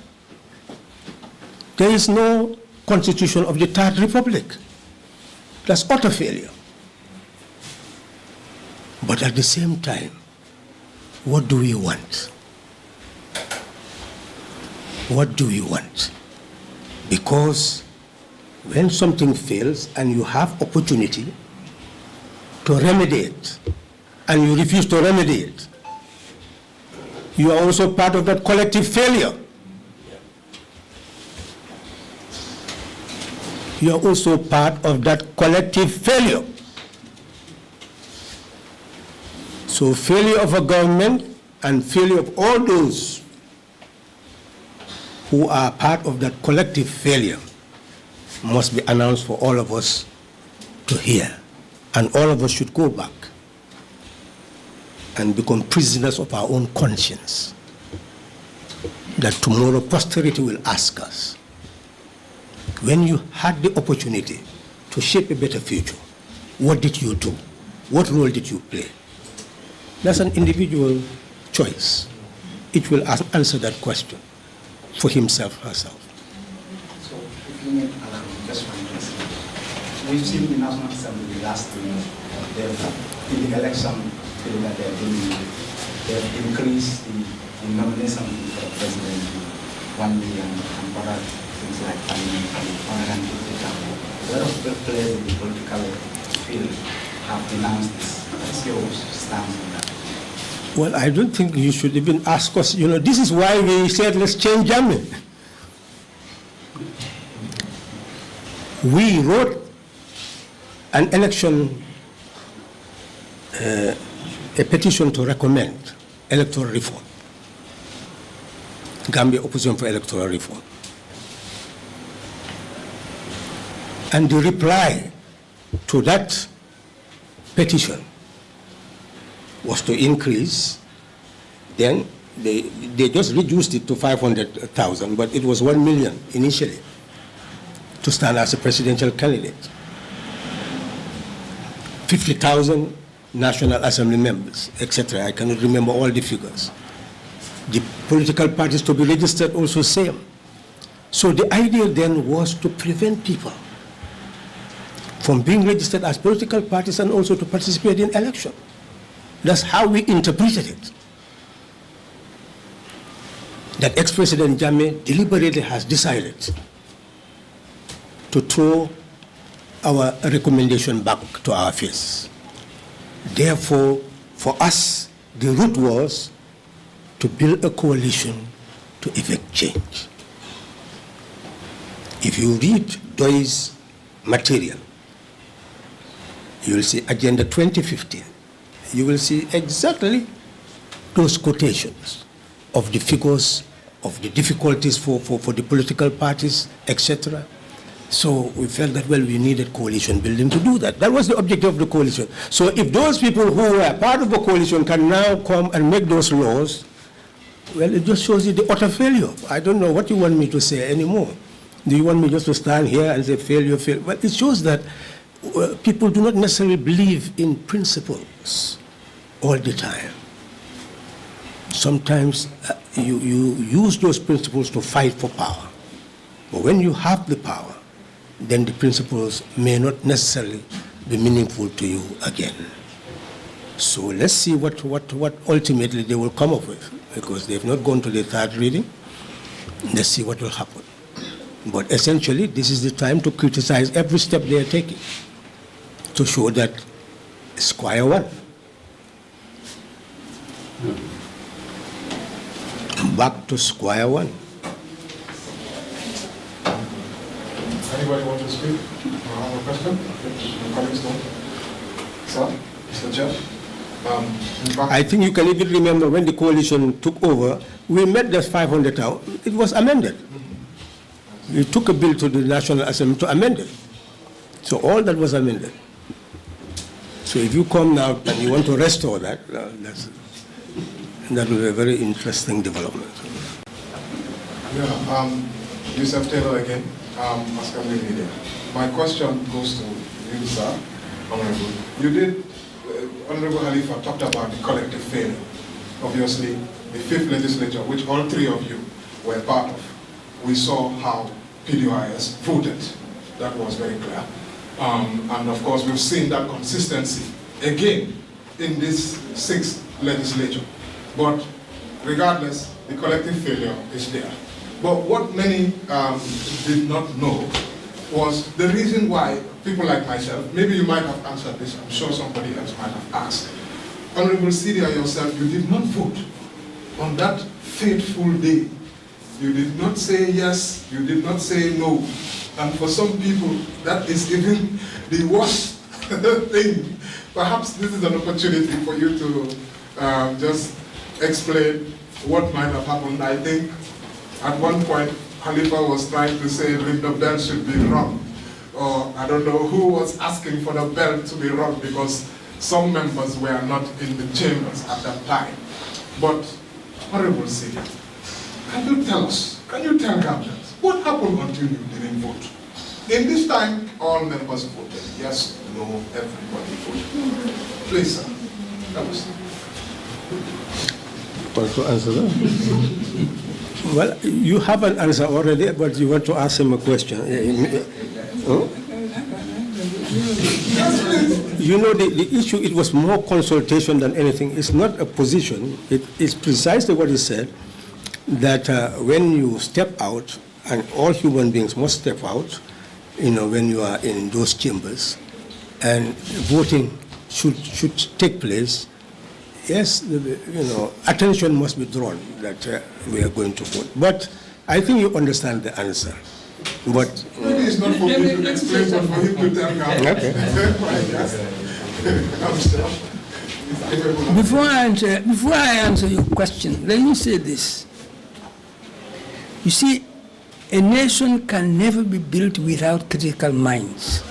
There is no constitution of the Third Republic. That's utter failure. But at the same time, what do we want? What do we want? Because when something fails and you have opportunity to remedy it, and you refuse to remedy it, you are also part of that collective failure. You are also part of that collective failure. So failure of a government and failure of all those who are part of that collective failure must be announced for all of us to hear. And all of us should go back and become prisoners of our own conscience. that tomorrow posterity will ask us, when you had the opportunity to shape a better future, what did you do? What role did you play? That's an individual choice. It will answer that question for himself, herself. So, if you may allow me just one question. We've seen the National Assembly last year, in the election period that they're doing, they've increased the nomination for the president to 1 million and other things like parliament and 150,000. A lot of players in the political field have denounced this. What's your stance on that? Well, I don't think you should even ask us. You know, this is why we said let's change Jammeh. We wrote an election, a petition to recommend electoral reform. Gambia Opposition for Electoral Reform. And the reply to that petition was to increase. Then they just reduced it to 500,000, but it was 1 million initially to stand as a presidential candidate. 50,000 National Assembly members, etc. I cannot remember all the figures. The political parties to be registered also same. So the idea then was to prevent people from being registered as political parties and also to participate in election. That's how we interpreted it. That ex-President Jammeh deliberately has decided to throw our recommendation back to our face. Therefore, for us, the route was to build a coalition to effect change. If you read Doy's material, you will see Agenda 2015. You will see exactly those quotations of the figures, of the difficulties for the political parties, etc. So we felt that, well, we needed coalition building to do that. That was the objective of the coalition. So if those people who were part of the coalition can now come and make those laws, well, it just shows you the utter failure. I don't know what you want me to say anymore. Do you want me just to stand here and say failure, failure? But it shows that people do not necessarily believe in principles all the time. Sometimes you use those principles to fight for power. But when you have the power, then the principles may not necessarily be meaningful to you again. So let's see what ultimately they will come up with, because they've not gone to the third reading. Let's see what will happen. But essentially, this is the time to criticize every step they are taking to show that square one. Back to square one. Anybody want to speak? Have a question? Your colleagues don't. Sir, Mr. Chair. I think you can even remember when the coalition took over, we met that 500,000. It was amended. We took a bill to the National Assembly to amend it. So all that was amended. So if you come now and you want to restore that, that will be a very interesting development. Yeah, Yusuf Taylor again, Assembly Leader. My question goes to you, sir, Honorable. You did, Honorable Halifa talked about the collective failure. Obviously, the 5th legislature, which all 3 of you were part of, we saw how PDIS voted. That was very clear. And of course, we've seen that consistency again in this 6th legislature. But regardless, the collective failure is there. But what many did not know was the reason why people like myself, maybe you might have answered this, I'm sure somebody else might have asked. Honorable Cedia, yourself, you did not vote on that fateful day. You did not say yes, you did not say no. And for some people, that is even the worst thing. Perhaps this is an opportunity for you to just explain what might have happened. I think at one point, Halifa was trying to say that the bell should be rung. Or I don't know who was asking for the bell to be rung because some members were not in the chambers at that time. But, Honorable Cedia, can you tell us, can you tell Gambians, what happened until you didn't vote? In this time, all members voted. Yes, no, everybody voted. Please, sir, tell us. Want to answer that? Well, you have an answer already, but you want to ask him a question. Huh? You know, the issue, it was more consultation than anything. It's not a position. It is precisely what he said, that when you step out, and all human beings must step out, you know, when you are in those chambers, and voting should take place, yes, you know, attention must be drawn that we are going to vote. But I think you understand the answer. But maybe it's not for me to explain, but for him to tell Gambians. Okay. Before I answer your question, let me say this. You see, a nation can never be built without critical minds.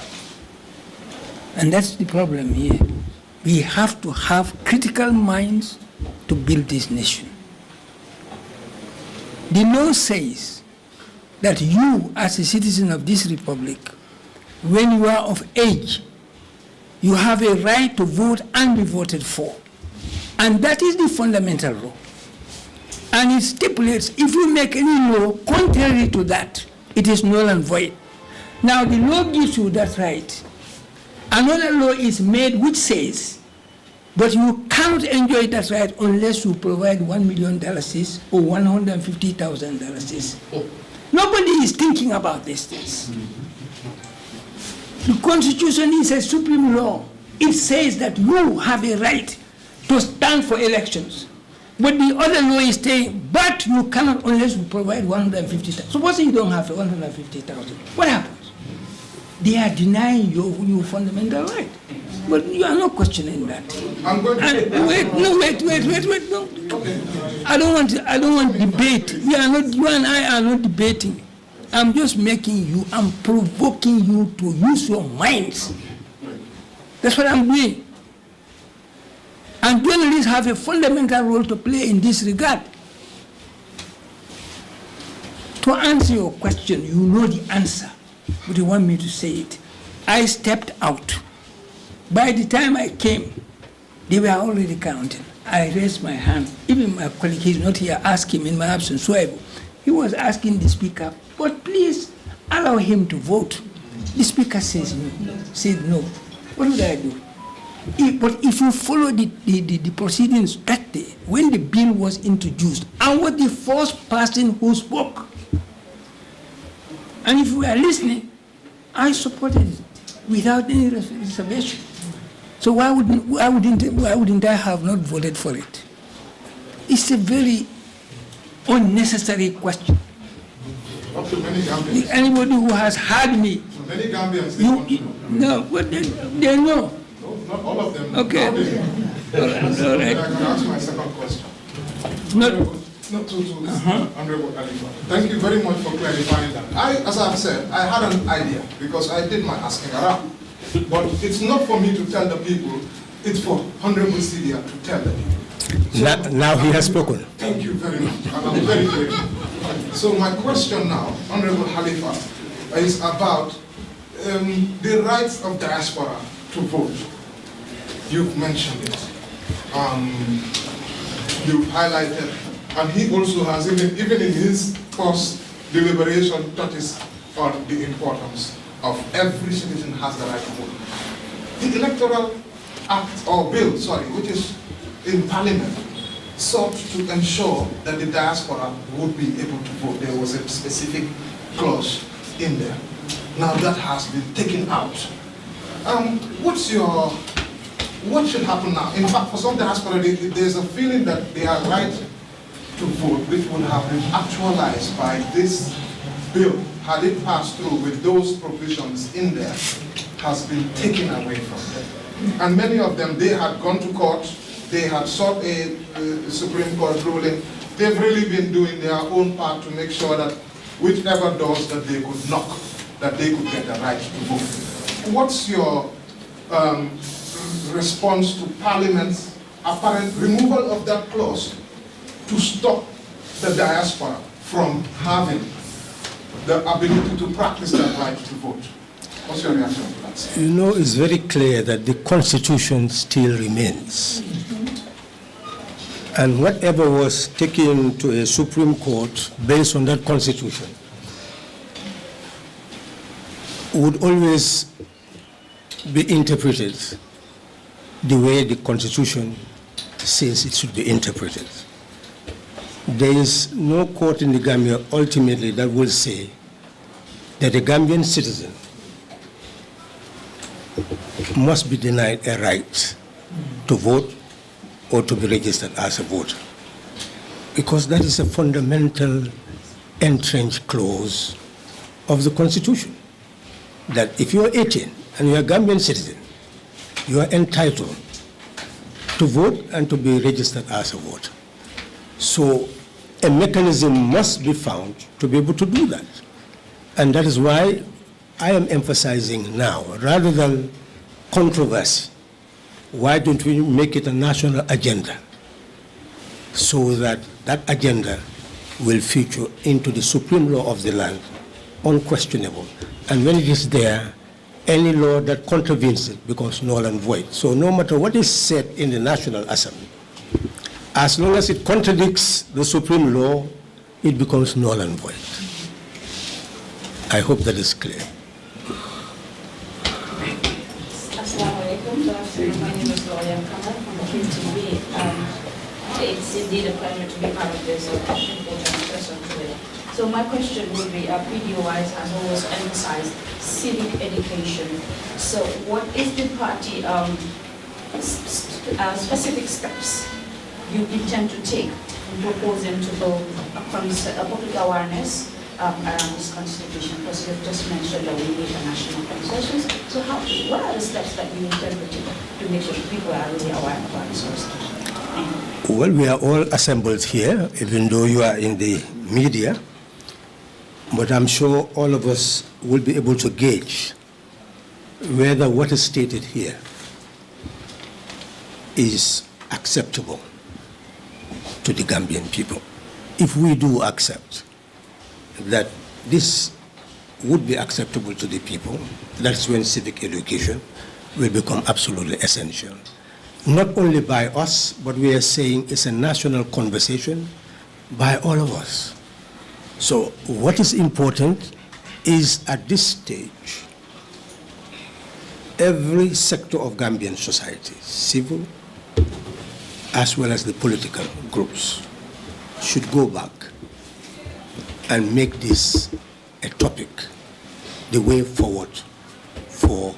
And that's the problem here. We have to have critical minds to build this nation. The law says that you, as a citizen of this republic, when you are of age, you have a right to vote and be voted for. And that is the fundamental law. And it stipulates, if you make any law contrary to that, it is null and void. Now, the law gives you that right. Another law is made which says, but you cannot enjoy that right unless you provide $1 million or $150,000. Nobody is thinking about these things. The Constitution is a supreme law. It says that you have a right to stand for elections. But the other law is saying, but you cannot unless you provide 150,000. Suppose you don't have 150,000. What happens? They are denying your fundamental right. But you are not questioning that. I'm going to wait, no. Okay. I don't want debate. You and I are not debating. I'm just I'm provoking you to use your minds. That's what I'm doing. And journalists have a fundamental role to play in this regard. To answer your question, you know the answer, but you want me to say it. I stepped out. By the time I came, they were already counting. I raised my hand. Even my colleague, he's not here, asked him in my absence, Suebo. He was asking the speaker, but please allow him to vote. The speaker said no. What would I do? But if you follow the proceedings that day, when the bill was introduced, I was the first person who spoke. And if you are listening, I supported it without any reservation. So why wouldn't I have not voted for it? It's a very unnecessary question. Up to many Gambians. Anybody who has heard me, Many Gambians, they want to know. no, but they know. No, not all of them. Okay. All All right. I can ask my second question. Not, Honorable Halifa. Thank you very much for clarifying that. As I've said, I had an idea because I did my asking around. But it's not for me to tell the people, it's for Honorable Celia to tell the people. So, now he has spoken. Thank you very much, and I'm very grateful. So my question now, Honorable Halifa, is about the rights of diaspora to vote. You've mentioned it. You've highlighted, and he also has, even in his post-deliberation, touches on the importance of every citizen has the right to vote. The Electoral Act, or bill, which is in Parliament, sought to ensure that the diaspora would be able to vote. There was a specific clause in there. Now that has been taken out. What should happen now? In fact, for some diaspora, there's a feeling that they are right to vote, which would have been actualized by this bill, had it passed through with those provisions in there, has been taken away from them. And many of them, they had gone to court, they had sought a Supreme Court ruling. They've really been doing their own part to make sure that whichever doors that they could knock, that they could get the right to vote. What's your response to Parliament's apparent removal of that clause to stop the diaspora from having the ability to practice that right to vote? What's your reaction to that? You know, it's very clear that the Constitution still remains. And whatever was taken to a Supreme Court based on that Constitution would always be interpreted the way the Constitution says it should be interpreted. There is no court in the Gambia ultimately that will say that a Gambian citizen must be denied a right to vote or to be registered as a voter, because that is a fundamental entrenched clause of the Constitution, that if you are 18 and you are a Gambian citizen, you are entitled to vote and to be registered as a voter. So a mechanism must be found to be able to do that. And that is why I am emphasizing now, rather than controversy, why don't we make it a national agenda so that that agenda will feature into the supreme law of the land, unquestionable. And when it is there, any law that contravenes it becomes null and void. So no matter what is said in the National Assembly, as long as it contradicts the supreme law, it becomes null and void. I hope that is clear. My name is Gloria Kamal from QTV. It's indeed a pleasure to be part of this important session today. So my question would be, PDOIs has always emphasized civic education. So what is the party specific steps you intend to take in proposing to build a public awareness around this constitution? Because you just mentioned that we need a national consensus. So what are the steps that you intend to take to make sure people are really aware about this constitution? Well, we are all assembled here, even though you are in the media, but I'm sure all of us will be able to gauge whether what is stated here is acceptable to the Gambian people. If we do accept that this would be acceptable to the people, that's when civic education will become absolutely essential. Not only by us, but we are saying it's a national conversation by all of us. So what is important is at this stage, every sector of Gambian society, civil as well as the political groups, should go back and make this a topic, the way forward for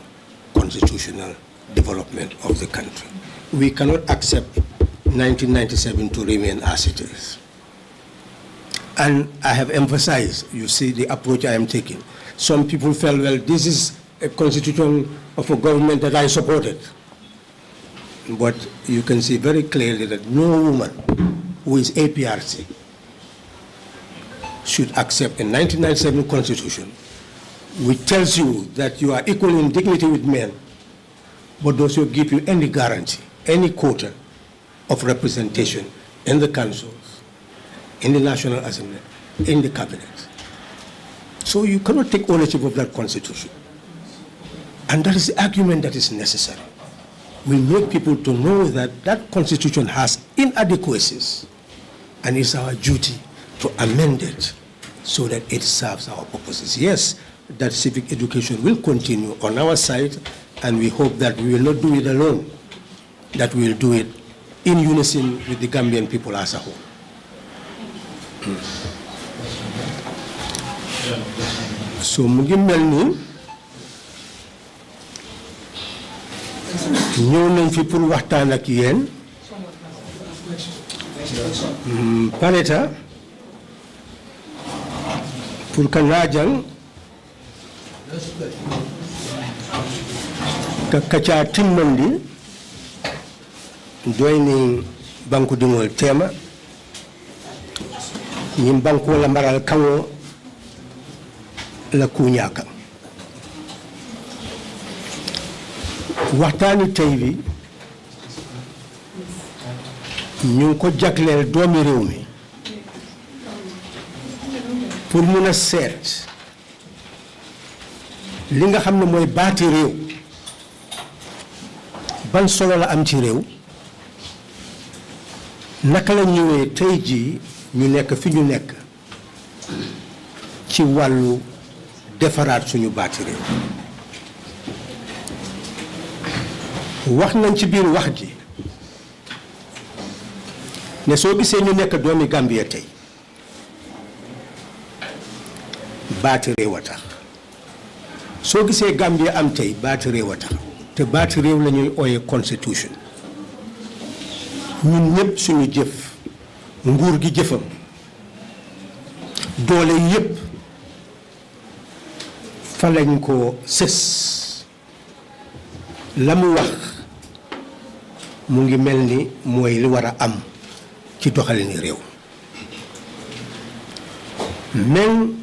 constitutional development of the country. We cannot accept 1997 to remain as it is. And I have emphasized, you see the approach I am taking. Some people felt, well, this is a constitution of a government that I supported. But you can see very clearly that no woman who is APRC should accept a 1997 constitution which tells you that you are equal in dignity with men, but does not give you any guarantee, any quota of representation in the councils, in the National Assembly, in the cabinet. So you cannot take ownership of that constitution. And that is the argument that is necessary. We make people to know that that constitution has inadequacies, and it's our duty to amend it so that it serves our purposes. Yes, that civic education will continue on our side, and we hope that we will not do it alone, that we will do it in unison with the Gambian people as a whole. So mu ngi mel ni ñëw nañ fi pour waxtaan ak yéen pareta pour ka laajal ka kaca timmandi doyni banku dingol tema ñim banku la maral kawo la kuñaka waxtaani tey bi ñu ngi ko jagleel doomi réew mi pour mun a seet li nga xam ne mooy baati réew ban solo la am ci réew naka la ñëwee tey jii ñu nekk fi ñu nekk ci wàllu defaraat suñu baati réew wax nañ ci biir wax ji ne soo gisee ñu nekk doomi Gambia tey baati réew a tax soo gisee Gambia am tey baati réew a tax te baati réew la ñuy ooyee constitution ñun ñëpp suñu jëf nguur gi jëfam doole yëpp fa lañ ko sës la mu wax mu ngi mel ni mooy li war a am ci doxalini réew men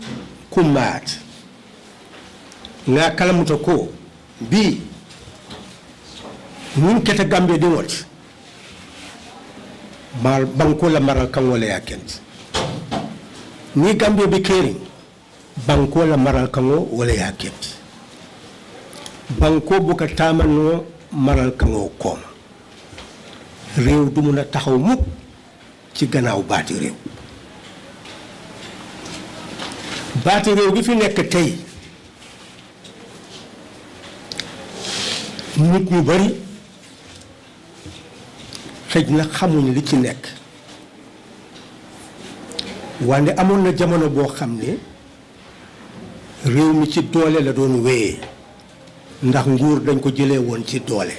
kummaat nga kalamuta ko bi ñun keta Gambia di wot mal banko la maral kan wala ya kent ni Gambia bi keri banko la maral kan wala ya kent banko bu ka tamano maral kan ko réew du mun a taxaw mukk ci gannaaw baati réew baati réew gi fi nekk tey nit ñu bari xëj na xamuñ li ci nekk wante amoon na jamono boo xam ne réew mi ci doole la doon wéyee ndax nguur dañ ko jëlee woon ci doole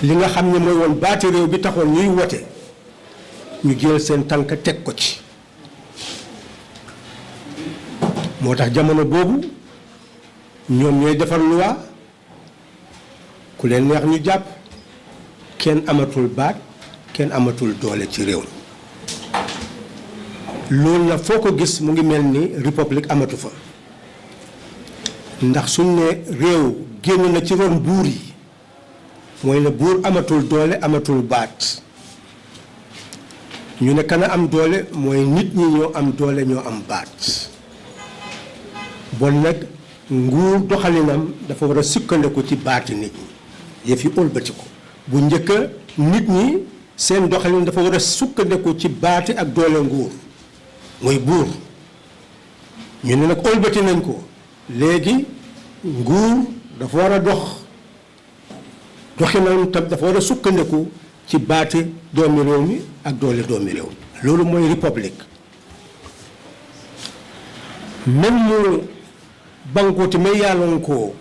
li nga xam ne mooy woon baati réew bi taxoon ñuy wote ñu jël seen tànk teg ko ci moo tax jamono boobu ñoom ñooy defar loi ku leen neex ñu jàpp kenn amatul baat kenn amatul doole ci réew loolu na foo ko gis mu ngi mel ni république amatu fa ndax suñ ne réew génn na ci ron buur yi mooy ne buur amatul doole amatul baat ñu ne kana am doole mooy nit ñi ñoo am doole ñoo am baat bon nag nguur doxalinam dafa war a sukkandiku ci baati nit ñi yëf yi ëlbati ko bu njëkk nit ñi seen doxalin dafa war a sukkandiku ci baati ak doole nguur mooy buur ñu ne nag ëlbati nañ ko léegi nguur dafa war a doxinam tam dafa war a sukkandiku ci baati doomi réew mi ak doole doomi réew loolu mooy république même mu bankooti may yaalon ko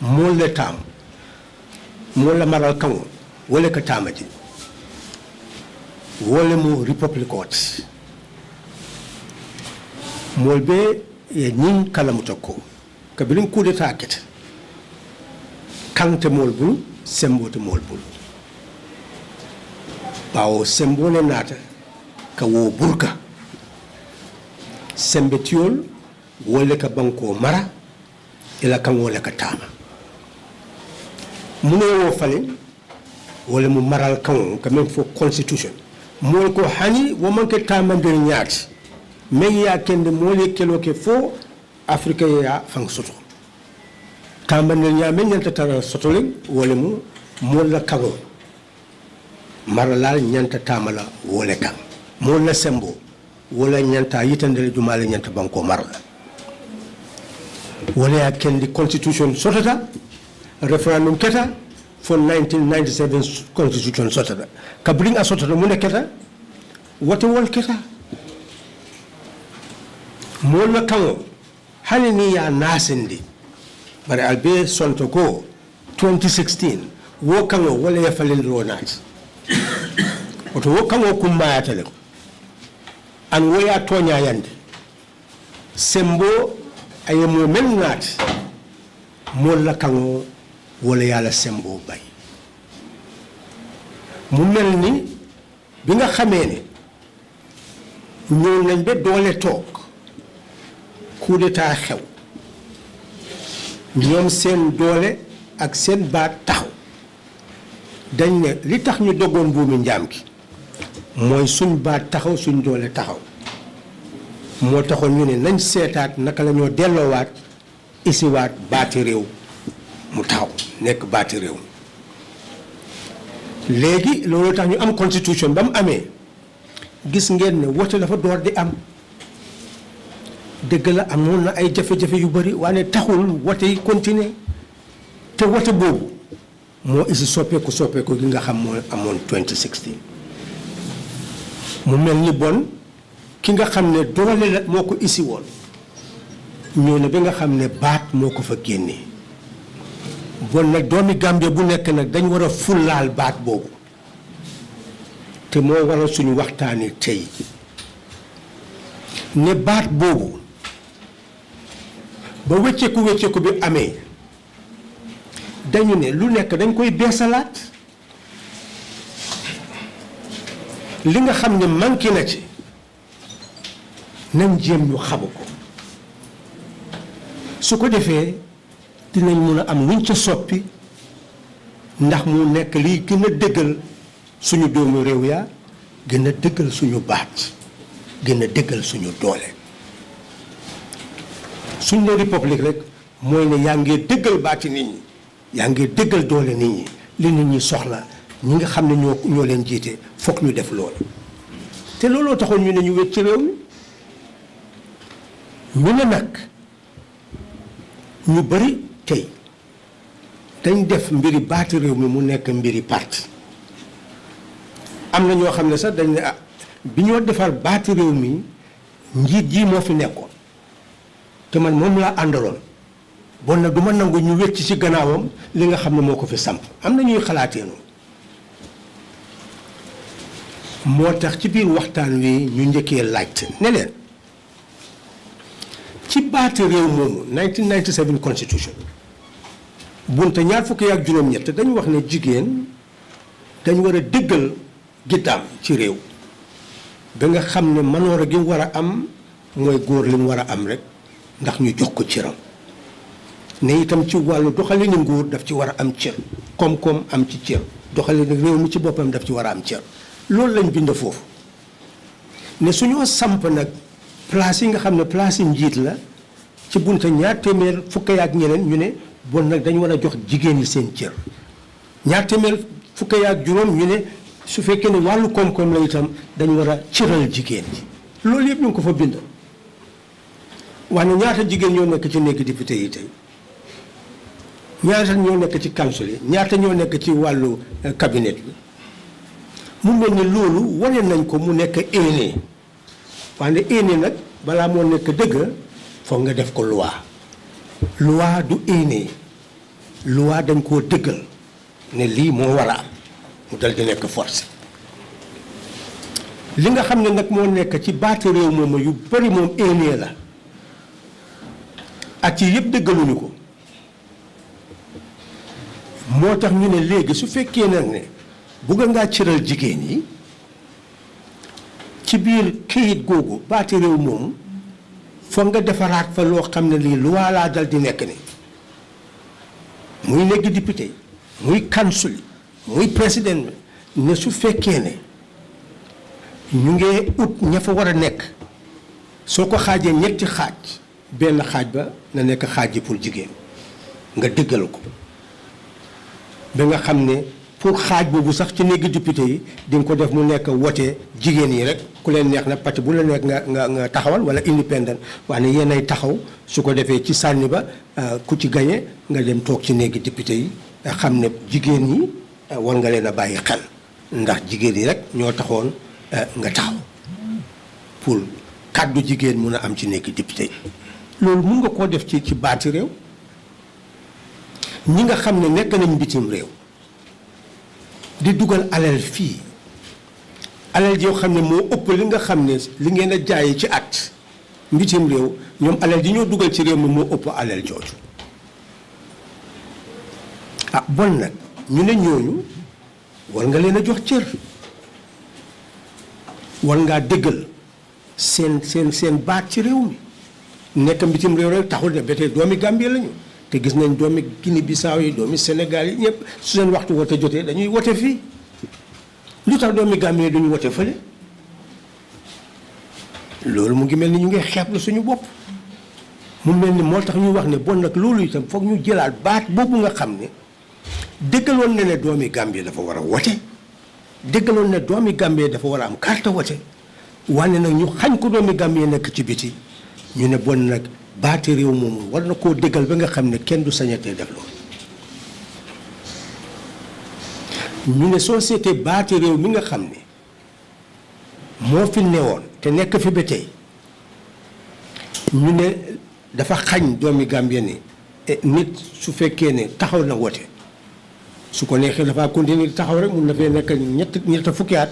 mool le taam mool la maral kaŋo wole ka taamati wole mu république oti mool be ye ñiŋ kalamuta ko kabiriŋ coup d'état kete kaŋ te mool bulu sembo te mool bulu bawo sembo le naata ka wo burka sembe tiyol wole ka banko mara ila kan wole ka tama muno wo fale wole mu maral kan ka men fo constitution mol ko hani wo man ke tama der nyaati men ya kende mole kelo ke fo afrika ya fang soto tama der nya men nyanta tara soto le wole mu mol la kago maralal nyanta tamala wole kan mol la sembo wala nyanta yitandere jumale nyanta banko marla wala ya kendi constitution sotata referendum keta for 1997 constitution sotata kabring a sotata mun keta wote wol keta molla kango hani ni ya nasindi bare albe sonto ko 2016 wo kango wala ya falindro nat oto wo kango kumma tele an woya tonya yande sembo aye mo men naati mool la kaŋo wala yàlla sembo bay mu mel ni bi nga xamee ne ñëw nañ ba doole toog coup d'état xew ñoom seen doole ak seen baat taxaw dañ ne li tax ñu doggoon buumi njaam gi mooy suñ baat taxaw suñ doole taxaw moo taxoon ñu ne nañ seetaat naka la ñoo delloowaat isiwaat baati réew mu taxaw nekk baati réew léegi loolu tax ñu am constitution ba mu amee gis ngeen ne wote dafa door di am dëgg la amoon na ay jafe-jafe yu bëri waaye taxul wote yi continuer te wote boobu moo isi soppeeku gi nga xam moo amoon 2016 mu mel ni bon ki nga xam ne doole la moo ko isi woon ñëw na ba nga xam ne baat moo ko fa génnee bon nag doomi Gambie bu nekk nag dañ war a fullaal baat boobu te moo waral suñu waxtaani tey ne baat boobu ba wécceeku bi amee dañu ne lu nekk dañ koy beesalaat li nga xam ne manqué na ci nañ jéem ñu xamu ko su ko defee dinañ mun a am luñ ca soppi ndax mu nekk liy gën a dëggal suñu doomu réew yaa gën a dëggal suñu baat gën a dëggal suñu doole suñ ne république rek mooy ne yaa ngi dëggal baati nit ñi yaa ngi dëggal doole nit ñi li nit ñi soxla ñi nga xam ne ñoo leen jiite foog ñu def loolu te looloo taxoon ñu ne ñu wét ci réew mi ñu ne nag ñu bëri tey dañ def mbiri baati réew mi mu nekk mbiri parti am na ñoo xam ne sax dañ ne bi ñoo defar baati réew mi njiit ji moo fi nekkoon te man moom laa àndaloon bon nag du ma nangu ñu wecc ci gannaawam li nga xam ne moo ko fi samp am na ñuy xalaatee noonu moo tax ci biir waxtaan wi ñu njëkkee laajte ne leen ci baati réew moomu 1997 constitution bunte ñaar fukki ak juróom-ñett dañu wax ne jigéen dañ war a dëggal giddaam ci réew ba nga xam ne manoora gi war a am mooy góor li mu war a am rek ndax ñu jox ko cëram ne itam ci wàllu doxalinu nguur daf ci war a am cër koom-koom am ci cër doxalinu réew mi ci boppam daf ci war a am cër loolu lañ bind foofu ne suñoo samp nag place yi nga xam ne place yi njiit la ci bunte ñaar téeméer fukk ak ñeneen ñu ne bon nag dañu war a jox jigéen ñi seen cër ñaar téeméer fukk ak juróom ñu ne su fekkee ne wàllu koom-koom la itam dañu war a cëral jigéen ñi loolu yëpp ñu ngi ko fa bind waaye ñaata jigéen ñoo nekk ci néegi député yi tey ñaata ñoo nekk ci council yi ñaata ñoo nekk ci wàllu cabinet bi mu mel ni loolu wane nañ ko mu nekk éene wante éene nag balaa moo nekk dëgg foog nga def ko loi loi du éene loi dañ koo dëggal ne lii moo war a am mu dal di nekk force li nga xam ne nag moo nekk ci baati réew moom yu bari moom éene la ak yi yëpp dëggaluñu ko moo tax ñu ne léegi su fekkee nag ne bugga ngaa cëral jigéen yi ci biir këyit googu baati réew moomu foog nga defaraat fa loo xam ne lii loi laa dal di nekk ni muy léegi député muy council muy président bi ne su fekkee ne ñu ngee ut ña fa war a nekk soo ko xaajee ñetti xaaj benn xaaj ba na nekk xaaj yi pour jigéen nga dëggal ko ba nga xam ne pour xaaj boobu sax ci néegi député yi di nga ko def mu nekk wote jigéen yi rek ku leen neex na parti bu la nekk nga taxawal wala indépendant waaye yéen ay taxaw su ko defee ci sànni ba ku ci gañe nga dem toog ci néegi député yi xam ne jigéen ñi war nga leen a bàyyi xel ndax jigéen yi rek ñoo taxoon nga taxaw pour kàddu jigéen mun a am ci néegi député yi loolu mun nga koo def ci baati réew ñi nga xam ne nekk nañ bitim réew di dugal alal fii alal yoo xam ne moo ëpp li nga xam ne li ngeen a jaayee ci at mbitim réew ñoom alal ji ñoo dugal ci réew mi moo ëpp alal jooju ah bon nag ñu ne ñooñu war nga leen a jox cër war ngaa dëggal seen baat ci réew mi nekk mbitim réew rek taxul ne ba tey doomi Gambie lañu te gis nañ doomi Guinée Bissau yi doomi Sénégal yi ñëpp su seen waxtu wote jotee dañuy wote fii lu tax doomi Gambie duñu wote fële loolu mu ngi mel ni ñu ngi xeeblu suñu bopp mu mel ni moo tax ñu wax ne bon nag loolu itam foog ñu jëlaat baat boobu nga xam ne dëggaloon na ne doomi Gambie dafa war a wote dëggaloon ne doomi Gambie dafa war a am carte wote wane nag ñu xañ ko doomi Gambie nekk ci biti ñu ne bon nag baati réew moomu war na koo dëggal ba nga xam ne kenn du sañatee def loolu ñu ne société baati réew mi nga xam ne moo fi newoon te nekk fi ba tey ñu ne dafa xañ doomi Gambie ne nit su fekkee ne taxaw na wote su ko neexee dafa continuer di taxaw rek mun na fee nekk ñett fukki at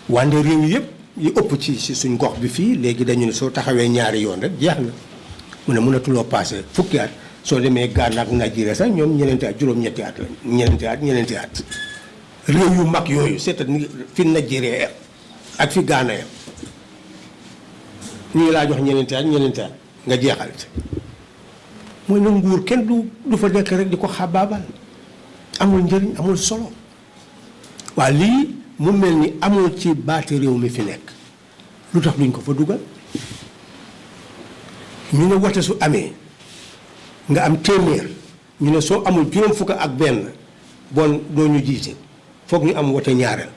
wante réew yëpp yi ëpp ci suñ gox bi fii léegi dañu ne soo taxawee ñaari yoon rek jeex na mu ne mënatuloo passé fukki at soo demee Ghana ak Nigeria sax ñoom ñeneenti at juróom-ñetti at la ñeneenti at réew yu mag yooyu c'est fi Nigeria ak fi Ghana yam ñu laa jox ñeneenti at nga jeexal mooy na nguur kenn du fa nekk rek di ko xabaabal amul njëriñ amul solo waaye lii mu mel ni amul ci baati réew mi fi nekk lu tax duñ ko fa dugal ñu ne wote su amee nga am téeméer ñu ne soo amul juróom fukk ak benn bon doo ñu jiite foog ñu am wote ñaareel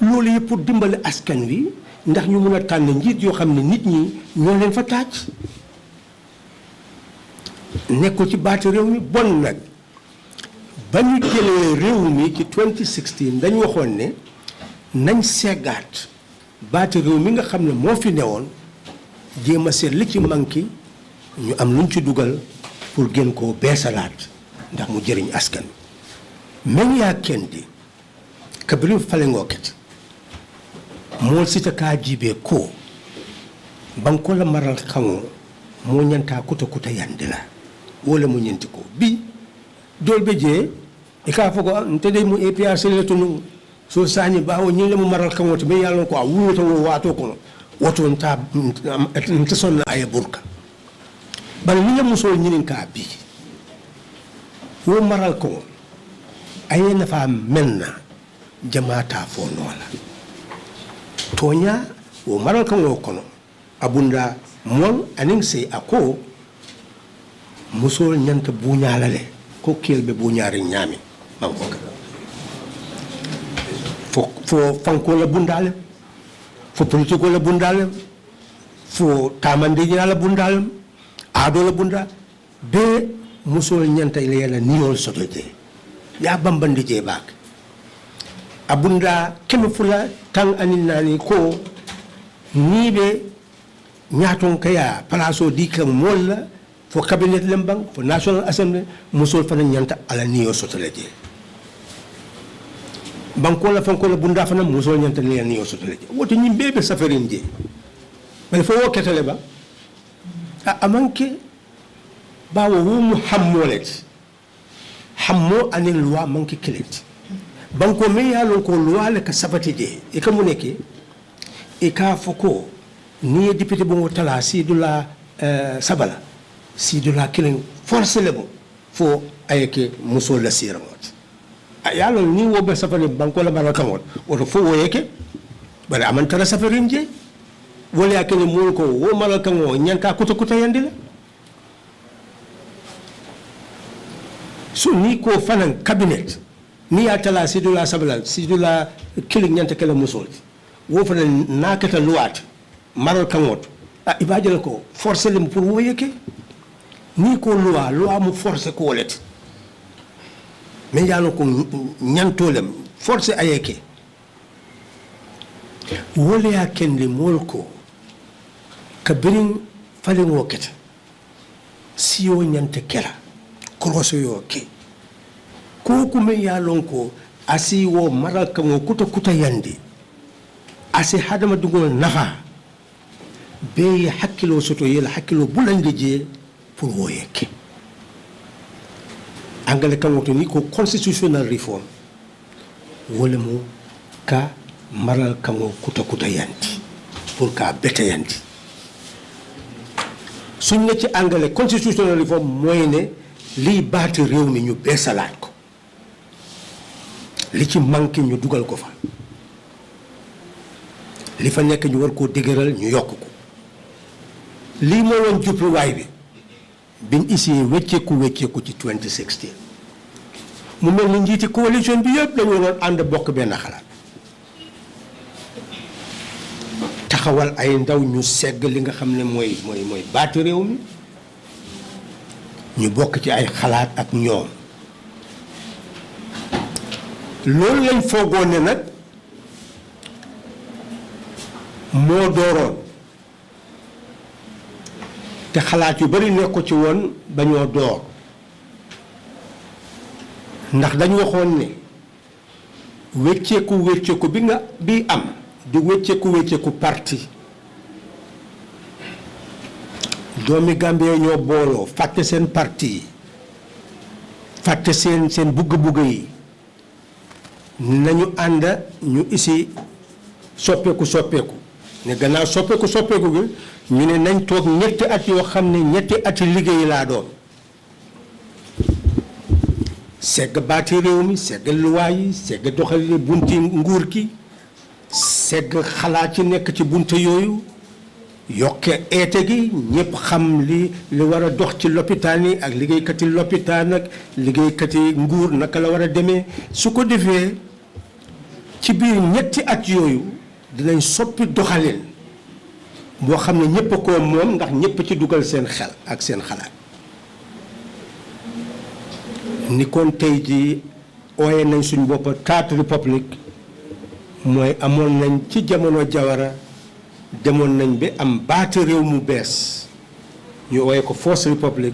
loolu yëpp pour dimbale askan wi ndax ñu mun a tànn njiit yoo xam ne nit ñi ñoo leen fa taaj nekkul ci baati réew mi bon nag ba ñu jëlee réew mi ci 2016 dañ waxoon ne nañ seggaat baati réew mi nga xam ne moo fi newoon jéem a seet li ci manqué ñu am luñ ci dugal pour gën koo beesalaat ndax mu jëriñ askan wi men yaa kendi kabiri falengoo ket mool sita kaa jiibee ko banko la maral xaŋoo moo ñantaa kuta kuta yandi la wole mu ñanti ko bi dool be jee e kaa fo ko nte de mu APRC le tunu so sañi baawo ñin le mu maral xaŋoo te mais yàlla ko a wuuta wo waatoo kono woto nte sonna aye burka bari ni la musol ñinin kaa bi wo maral ko aye nafa men na jamaata fo noola toña wo maral kaŋo kono abunda mool aniŋ sey a ko musol ñanta buuñaala le ko keel be buuñaari ñaami banko ka fo fanko la bundaale fo politiko la bundaale fo tamandiña la bundaale aado la bunda be musol ñanta ile yela niyol soto je ya bambandi je baake abunda keme fula tan anin nani ko ni be ñaaton kaya palaso di kam molla fo cabinet lembang fo national assembly musol fana ñanta ala niyo sotale je banko la fanko la bunda fana musol ñanta ala niyo sotale je woto ñim bebe safarin je mais fo woketale ba amanke bawo wu mu hammolet hammo anin loi manke keleti banko me ya lon ko loi le ka sabati je e ka muneke e ka foko ni député bo tala sidula sabala sidula kilin force le bo fo ayeke muso la siramot ya lon ni wo be safari banko la mara kamot woto fo wo yeke bari amantara safarin je wala yakene mul ko wo mara kango nyanka kuta kuta yandi la so ni ko fanan cabinet ni ya tala sidula sabala sidula kilin nyanta kala musol wo fanan nakata luwat maral kangot ibajal ko forcer lim pour wo yeke ni ko loi mu forcer ko wolet mais yalo ko nyantolem forcer ayeke wole ya kende molko kabirin falin woketa siyo nyante kera kroso yo ke ko kuma yalon ko asi wo maral kango kuta kuta yandi asi hadama dugol nafa be hakkilo soto yela hakkilo bulande je pour woyeke angale kango to ni ko constitutional reform wole mo ka maral kango kuta kuta yandi pour ka beta yandi suñ ne ci angale constitutional reform mooy ne lii baati réew mi ñu beesalaat ko li ci manqué ñu dugal ko fa li fa nekk ñu war koo dëgëral ñu yokk ko lii moo woon jubluwaay bi biñ essayé wécceeku ci 2016 mu mel ni njiiti coalition bi yëpp dañu doon ànd bokk benn xalaat taxawal ay ndaw ñu segg li nga xam ne mooy baati réew mi ñu bokk ci ay xalaat ak ñoom loolu lañ foogoon ne nag moo dooroon te xalaat yu bari nekk ko ci woon bañoo door ndax dañu waxoon ne wécceeku bi am di wécceeku parti doomi Gambie ñoo booloo fàtte seen parti yi fàtte seen bugg-bugg yi nañu ànd ñu isi soppeeku ne gannaaw soppeeku gi ñu ne nañ toog ñetti at yoo xam ne ñetti ati liggéey laa doon segg baati réew mi segg luwaa yi segg doxali bunti nguur ki segg xalaat ci nekk ci bunte yooyu yokke eete gi ñëpp xam li war a dox ci lopitaan yi ak liggéeykati lopitaan ak liggéeykati nguur naka la war a demee su ko defee ci biir ñetti at yooyu dinañ soppi doxalin boo xam ne ñëpp a ko moom ndax ñëpp ci dugal seen xel ak seen xalaat ni kon tey ji ooye nañ suñ boppa Third Republic mooy amoon nañ ci jamono Jawara demoon nañ bi am baati réew mu bees ñu ooye ko Fourth Republic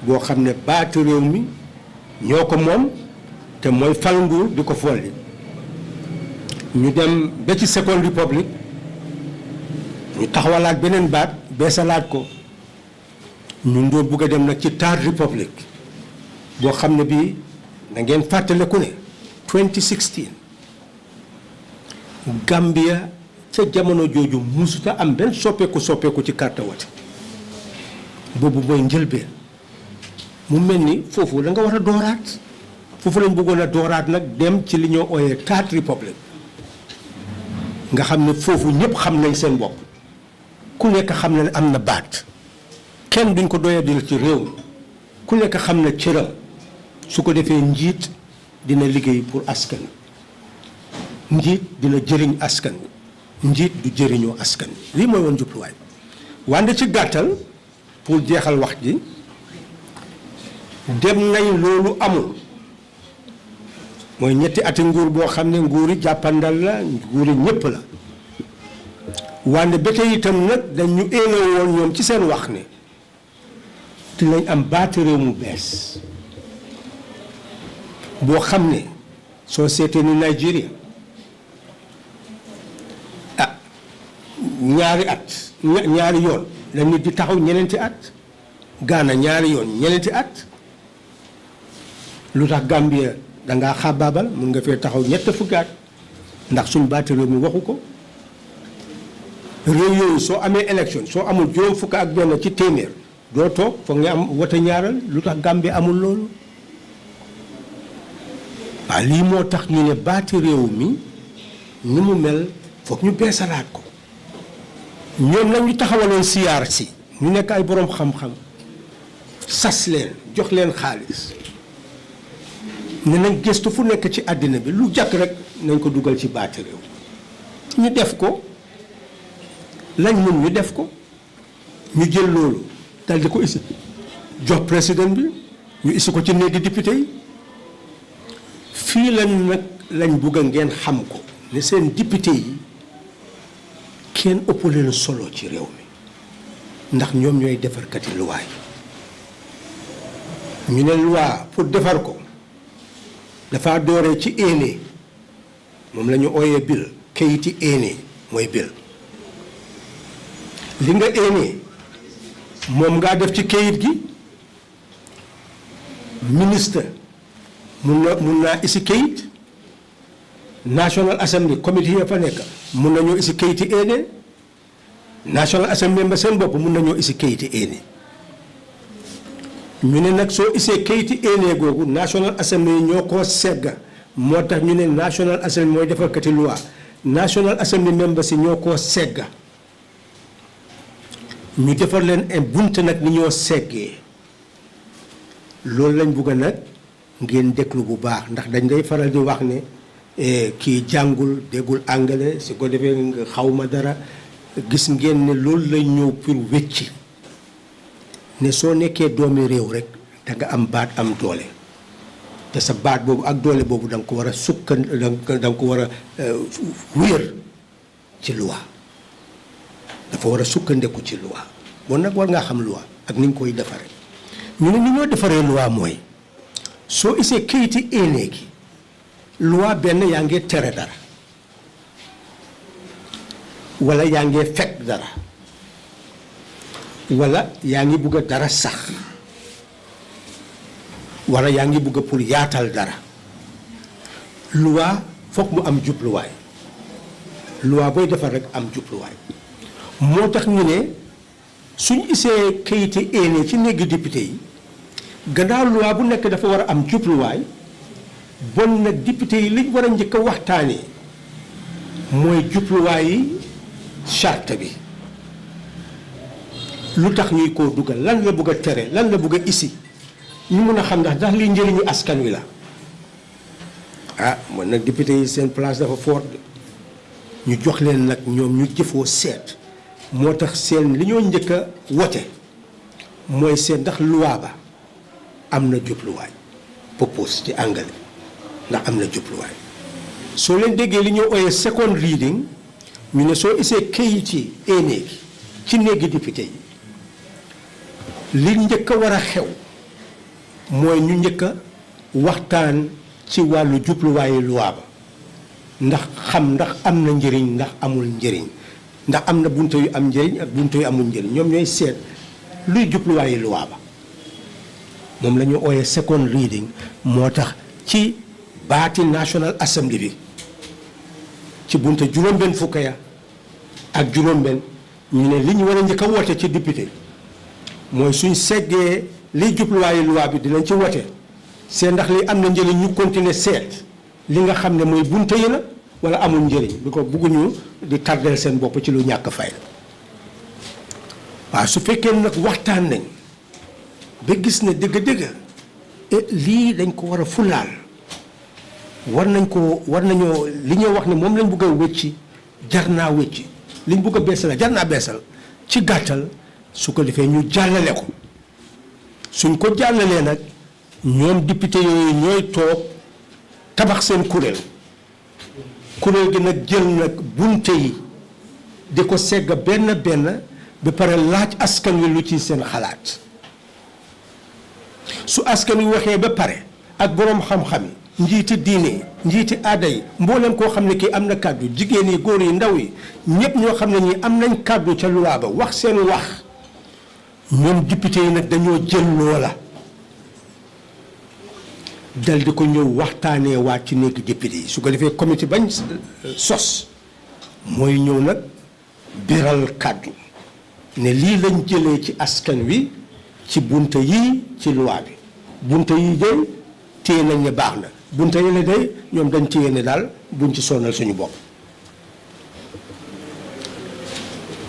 boo xam ne baati réew mi ñoo ko moom te mooy fal nguur di ko folli ñu dem ba ci Second Republic ñu taxawalaat beneen baat beesalaat ko ñu ndoo bugg a dem nag ci Third Republic boo xam ne bii na ngeen fàttaliku ne 2016 Gambia ca jamono jooju musuta am benn soppeeku ci carte wote boobu mooy njëlbeen mu mel ni foofu da nga war a dooraat foofu lañ bëggoon a dooraat nag dem ci li ñoo ooyee Third Republic nga xam ne foofu ñëpp xam nañ seen bopp ku nekk xam na ne am na baat kenn duñ ko doyadil ci réew mi ku nekk xam na cëram su ko defee njiit dina liggéey pour askan wi njiit dina jëriñ askan wi njiit du jëriñoo askan wi lii mooy woon jubluwaay wante ci gàttal pour jeexal wax ji dem nañ loolu amul mooy ñetti ati nguur boo xam ne nguuri jàppandal la nguuri ñëpp la wante ba tey itam nag dañ ñu éenoo woon ñoom ci seen wax ne dinañ am baati réew mu bees boo xam ne soo seetee ni Nigeria ñaari yoon la nit di taxaw ñeneenti at Ghana ñaari yoon ñeneenti at lu tax Gambia dangaa xabaabal mun nga fee taxaw ñett fukki at ndax suñ baati réew mi waxu ko réew yooyu soo amee élection soo amul juróom fukk ak benn ci téeméer doo toog foog nga am wote ñaaral lu tax Gambia amul loolu waaw lii moo tax ñu ne baati réew mi ni mu mel foog ñu beesalaat ko ñoom nag ñu taxawaloon siyaar si ñu nekk ay boroom xam-xam sas leen jox leen xaalis ne nañ gëstu fu nekk ci àddina bi lu jàkk rek nañ ko dugal ci baati réew ñu def ko lañ mun ñu def ko ñu jël loolu dal di ko isi jox président bi ñu isi ko ci néegi député yi fii lañ bugg a ngeen xam ko ne seen député yi kenn ëpp leen solo ci réew mi ndax ñoom ñooy defarkati loi yi ñu ne loi pour defar ko dafa dooree ci éene moom la ñu ooyee bill kayiti éene mooy bill li nga éene moom ngaa def ci kayit gi ministre mun naa isi kayit National Assembly committee ya fa nekk mun nañoo isi kayiti éene National Assembly ba seen bopp mun nañoo isi kayiti éene ñu ne nag soo isee kayiti éene googu National Assembly ñoo koo segga moo tax ñu ne National Assembly mooy defarkati loi National Assembly members yi ñoo koo segga ñu defar leen un bunt nag ni ñoo seggee loolu lañ bugg nag ngeen déglu bu baax ndax dañ day faral di wax ne kii jàngul déggul anglais su ko defee nga xawma dara gis ngeen ne loolu lañ ñëw pour wecci ne soo nekkee doomi réew rek da nga am baat am doole te sa baat boobu ak doole boobu da nga ko war a da nga ko war a wéer ci loi dafa war a sukkandeku ci loi bon nag war ngaa xam loi ak ni nga koy defaree ñu ne ni ñoo defaree loi mooy soo isee kayiti éenee gi loi benn yaa ngee tere dara wala yaa ngee fekk dara wala yaa ngi bugg a dara sax wala yaa ngi bugg pour yaatal dara loi foog mu am jubluwaay loi booy defar rek am jubluwaay moo tax ñu ne suñ isee kayiti éene ci néegi député yi gannaaw loi bu nekk dafa war a am jubluwaay bon nag député yi liñ war a njëkk a waxtaanee mooy jubluwaay yi charte bi lu tax ñuy koo dugal lan la bugg a tere lan la bugg a isi ñu mun a xam ndax lii njëriñu askan wi la ah man nag député yi seen place dafa fort ñu jox leen nag ñoom ñu jëfoo seet moo tax seen li ñoo njëkk a wote mooy seet ndax loi ba am na jubluwaay purpose ci anglais ndax am na jubluwaay soo leen déggee li ñoo ooyee second reading ñu ne soo isee kayit yi néeg ci néegi député yi li njëkk a war a xew mooy ñu njëkk a waxtaan ci wàllu jubluwaayu loi ba ndax xam ndax am na njëriñ ndax amul njëriñ ndax am na bunte yu am njëriñ ak bunte yu amul njëriñ ñoom ñooy seet luy jubluwaayu loi ba moom la ñu ooyee second reading moo tax ci baati National Assembly bi ci bunte juróom-benn fukk ya ak juróom-benn ñu ne li ñu war a njëkk a woote ci député mooy suñ seggee liy jubluwaayu loi bi dinañ ci wote seet ndax li am na njëriñ ñu continuer seet li nga xam ne mooy bunte yi la wala amul njëriñ bi ko bugguñu di tardeel seen bopp ci lu ñàkk fay waaw su fekkee nag waxtaan nañ ba gis ne dëgg-dëgg lii dañ ko war a fulaal war nañoo li ñoo wax ne moom lañ bugg a wécci jar naa wécci liñ bugg a beesal jar naa beesal ci gàttal su ko defee ñu jàllale ko suñ ko jàllalee nag ñoom député yooyu ñooy toog tabax seen kuréel gi nag jël nag bunte yi di ko segg benn benn ba pare laaj askan wi lu ci seen xalaat su askan wi waxee ba pare ak boroom xam-xam yi njiiti diine njiiti aada yi mboolem koo xam ne kii am na kàddu jigéen yi góor yi ndaw yi ñépp ñoo xam ne ñi am nañ kàddu ca loi ba wax seen wax ñoom député yi nag dañoo jël loola dal di ko ñëw waxtaanee waat ci néegi député yi su ko defee comité bañ sos mooy ñëw nag biral kàddu ne lii lañ jëlee ci askan wi ci bunte yii ci loi bi bunte yi de téye nañ ne baax na bunte yi la de ñoom dañ téye ne daal buñ ci sonal suñu bopp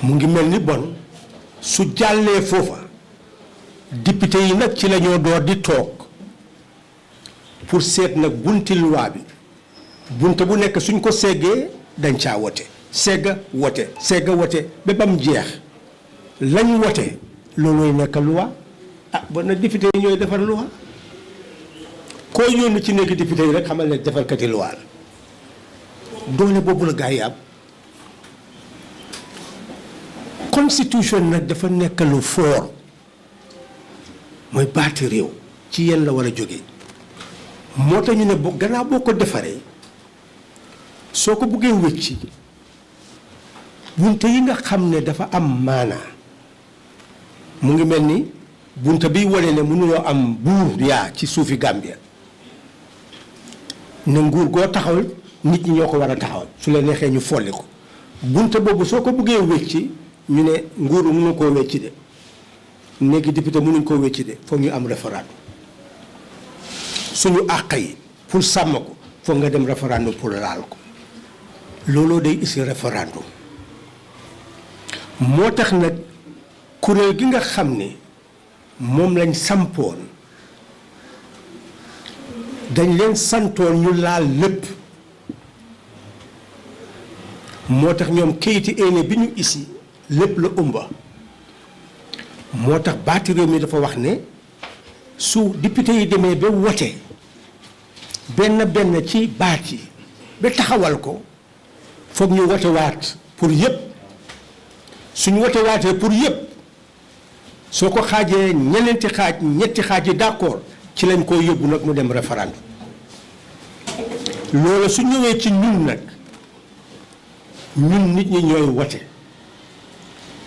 mu ngi mel ni bon su jàllee foofa député yi nag ci la ñoo door di toog pour seet nag bunti loi bi bunte bu nekk suñ ko seggee dañ caa wote segga wote ba bam jeex lañ wote loolooy nekk loi ba na député yi ñooy defar loi koo yónni ci nekk député yi rek xamal ne defarkati loi la doole boobu la gaa yi am constitution nag dafa nekk lu fort mooy baati réew ci yéen la war a jógee moo tax ñu ne gannaaw boo ko defaree soo ko buggee wëcci bunte yi nga xam ne dafa am maanaa mu ngi mel ni bunte biy wane ne mënuloo am buur yaa ci suufi Gambia ne nguur goo taxawal nit ñi ñoo ko war a taxawal su la neexee ñu folli ko bunte boobu soo ko buggee wëcci ñu ne nguur mënu koo wecci de néegi député mënuñ koo wecci de foog ñu am référendum suñu àq yi pour sàmm ko foog nga dem référendum pour laal ko looloo day isi référendum moo tax nag kuréel gi nga xam ne moom lañ sampoon dañ leen santoon ñu laal lépp moo tax ñoom kayiti éene bi ñu isi lépp la ëmba moo tax baati réew mi dafa wax ne su député yi demee ba wote benn ci baat yi ba taxawal ko foog ñu wote waat pour yëpp suñu wote waatee pour yëpp soo ko xaajee ñetti xaaj yi d'accord ci lañ koy yóbbu nag mu dem référendum loolu su ñëwee ci ñun nag ñun nit ñi ñooy wote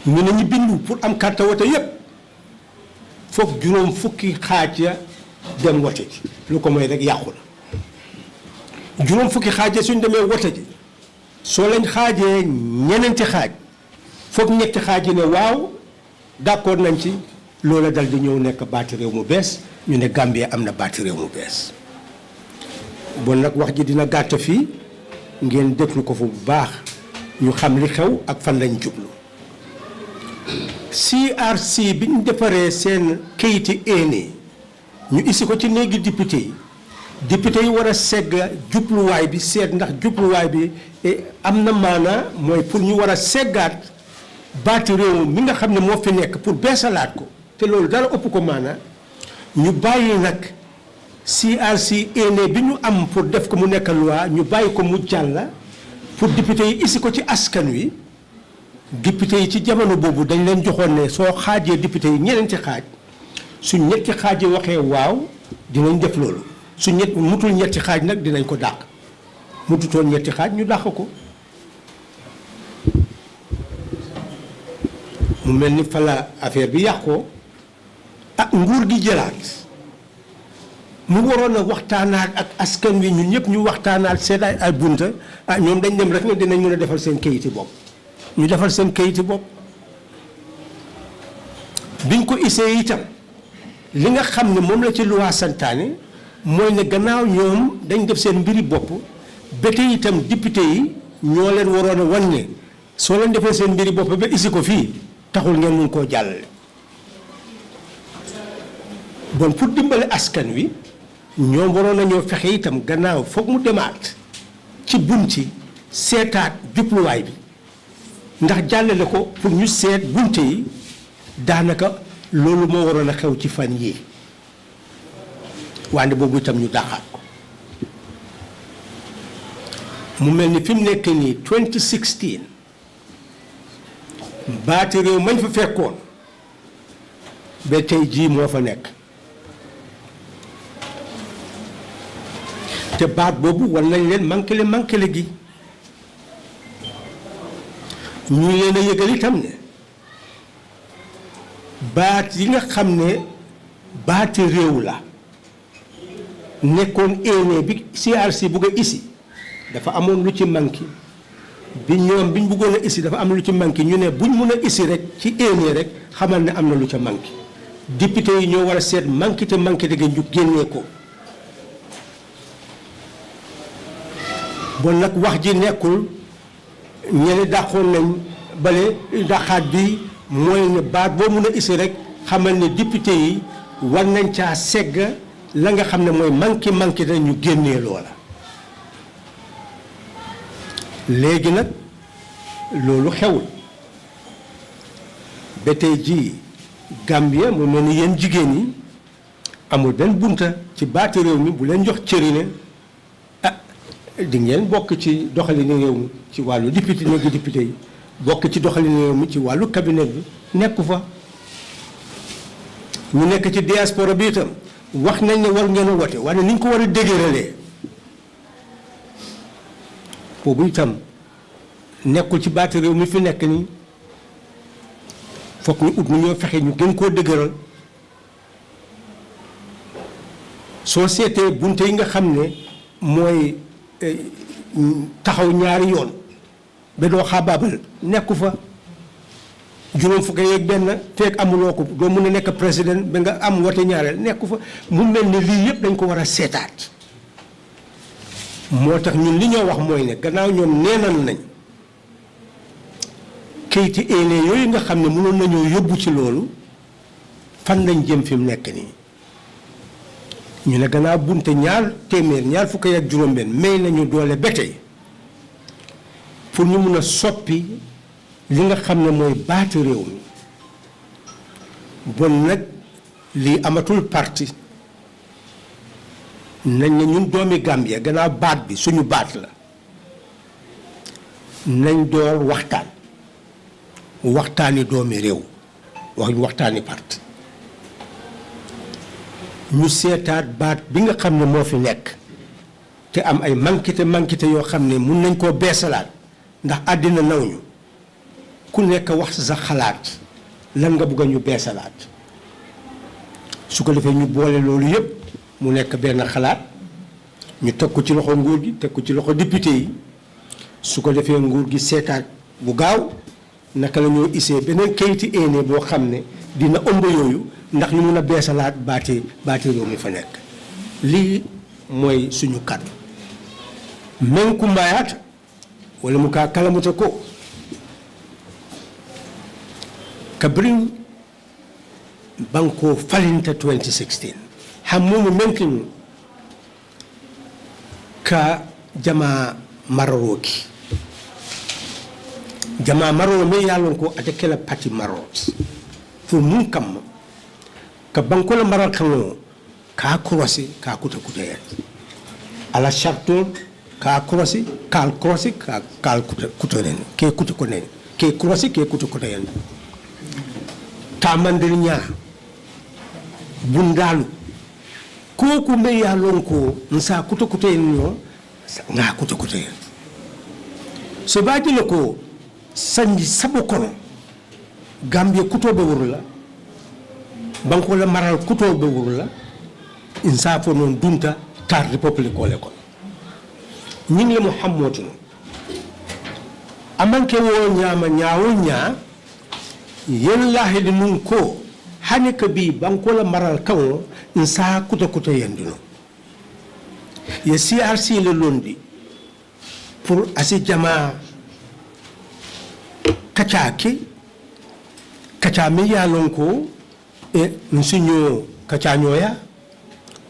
ñu ne ñu bindu pour am carte wote yëpp foog juróom fukki xaaj ya dem wote ji lu ko mooy rek yàqu la juróom fukki xaaj ya suñ demee wote ji soo lañ xaajee ñeneenti xaaj foog ñetti xaaj yi ne waaw d'accord nañ ci loola dal di ñëw nekk baati réew mu bees ñu ne Gambie am na baati réew mu bees bon nag wax ji dina gàtt fii ngeen déglu ko fu bu baax ñu xam li xew ak fan lañ jublu CRC bi ñu defaree seen kayiti éene ñu isi ko ci néegi député yi war a segg jubluwaay bi seet ndax jubluwaay bi am na maana mooy pour ñu war a seggaat baati réew mi nga xam ne moo fi nekk pour beesalaat ko te loolu dara ëpp ko maana ñu bàyyi nag CRC éene bi ñu am pour def ko mu nekk loi ñu bàyyi ko mu jàll pour député yi isi ko ci askan wi député yi ci jamono boobu dañ leen joxoon ne soo xaajee député yi ñeneenti xaaj su ñetti xaaj yi waxee waaw dinañ def loolu su mutul ñetti xaaj nag dinañ ko dàq mututoon ñetti xaaj ñu dàq ko mu mel ni fa la affaire bi yàqoo ak nguur gi jëlaat mu waroon a waxtaanaat ak askan wi ñun ñëpp ñu waxtaanaat seet ay bunta ñoom dañ dem rek ne dinañ mën a defal seen kayiti bopp ñu defal seen kayiti bopp biñ ko isee itam li nga xam ne moom la ci loi santaane mooy ne gannaaw ñoom dañ def seen mbiri bopp ba tey itam député yi ñoo leen waroon a wan ne soo leen defee seen mbiri bopp ba isi ko fii taxul ngeen mun koo jàllale bon pour dimbale askan wi ñoom waroon nañoo fexe itam gannaaw foog mu demaat ci bunti seetaat jubluwaay bi ndax jàllale ko pour ñu seet bunte yi daanaka loolu moo waroon a xew ci fan yii wante boobu itam ñu dàqaat ko mu mel ni fi mu nekk nii 2016 baati réew mañ fa fekkoon ba tey jii moo fa nekk te baat boobu war nañ leen manqué gi ñu leen a yëgal itam ne baat yi nga xam ne baati réew la nekkoon éene bi CRC bugg a isi dafa amoon lu ci manqué bi ñoom biñ bëggoon a isi dafa am lu ci manqué ñu ne buñ mun a isi rek ci éene rek xamal ne am na lu ca manqué député yi ñoo war a seet manqué te ñu génnee ko bon nag wax ji nekkul ñene dàqoon nañ bale dàqaat bi mooy ne baat boo mun a isi rek xamal ne député yi war nañ caa segg la nga xam ne mooy manqué te ñu génnee loola léegi nag loolu xewul ba tey jii Gambia mu mel ni yéen jigéen ñi amul benn bunta ci baati réew mi bu leen jox cëri ne di ngeen bokk ci doxalinu réew mi ci wàllu député néegi député yi bokk ci doxalinu réew mi ci wàllu cabinet bi nekku fa ñu nekk ci diaspora bi itam wax nañ ne war ngeen a wote waaye ni ñu ko war a dëgëralee boobu itam nekkul ci baati réew mi fi nekk nii foog ñu ut nu ñoo fexe ñu gën koo dëgëral soo seetee bunte yi nga xam ne mooy taxaw ñaari yoon ba doo xaabaabal nekku fa juróom fukk yeeg benn feeg amuloo ko doo mun a nekk président ba nga am wote ñaareel nekku fa mu mel ni lii yëpp dañ ko war a seetaat moo tax ñun li ñoo wax mooy ne gannaaw ñoom neenal nañ kayiti éene yooyu nga xam ne mënoon nañoo yóbbu ci loolu fan lañ jëm fi mu nekk nii ñu ne gannaaw bunte ñaar fukk ak juróom-benn may nañu doole ba tey pour ñu mun a soppi li nga xam ne mooy baati réew mi bon nag lii amatul parti nañ ne ñun doomi Gambia gannaaw baat bi suñu baat la nañ door waxtaani doomi réew waxtaani parti ñu seetaat baat bi nga xam ne moo fi nekk te am ay manquité yoo xam ne mun nañ koo beesalaat ndax àddina naw ñu ku nekk wax sa xalaat lan nga bëgg ñu beesalaat su ko defee ñu boole loolu yépp mu nekk benn xalaat ñu teg ko ci loxo nguur gi teg ko ci loxo député yi su ko defee nguur gi seetaat bu gaaw naka la ñoo isee beneen kayiti éene boo xam ne dina ëmb yooyu ndax ñu mun a beesalaat baati réew mi fa nekk lii mooy suñu kàddu men ku mbayaata wala mu kaa kalamuta ko kabrin banko falinta 2016 hammumu menkinu ka jama maroroki jama maroro me yalon ko ate kela pati marot pour mun kam ka banko la maral kano ka krosi ka kuta yan ala sharto ka krosi ka kal kuta nen ke kuta ko nen ke krosi ke kuta yan tamandir nya bundalu koku me yalon ko nsa kuta yan no nga kuta yan so baji lako sanji sabo kono Gambia kutoɓe wurla banko la maral kutoɓe wurla insa fo noon dunta tarde public ole kon ñingle mo hammoto no amanke wo ñaama ñaawo ñaa yellahede nun ko hani ka bi banko la maral kawo insa kuta yendino ye CRC le londi pour asi jama kacha me yalon ko e nsinyo kacha nyoya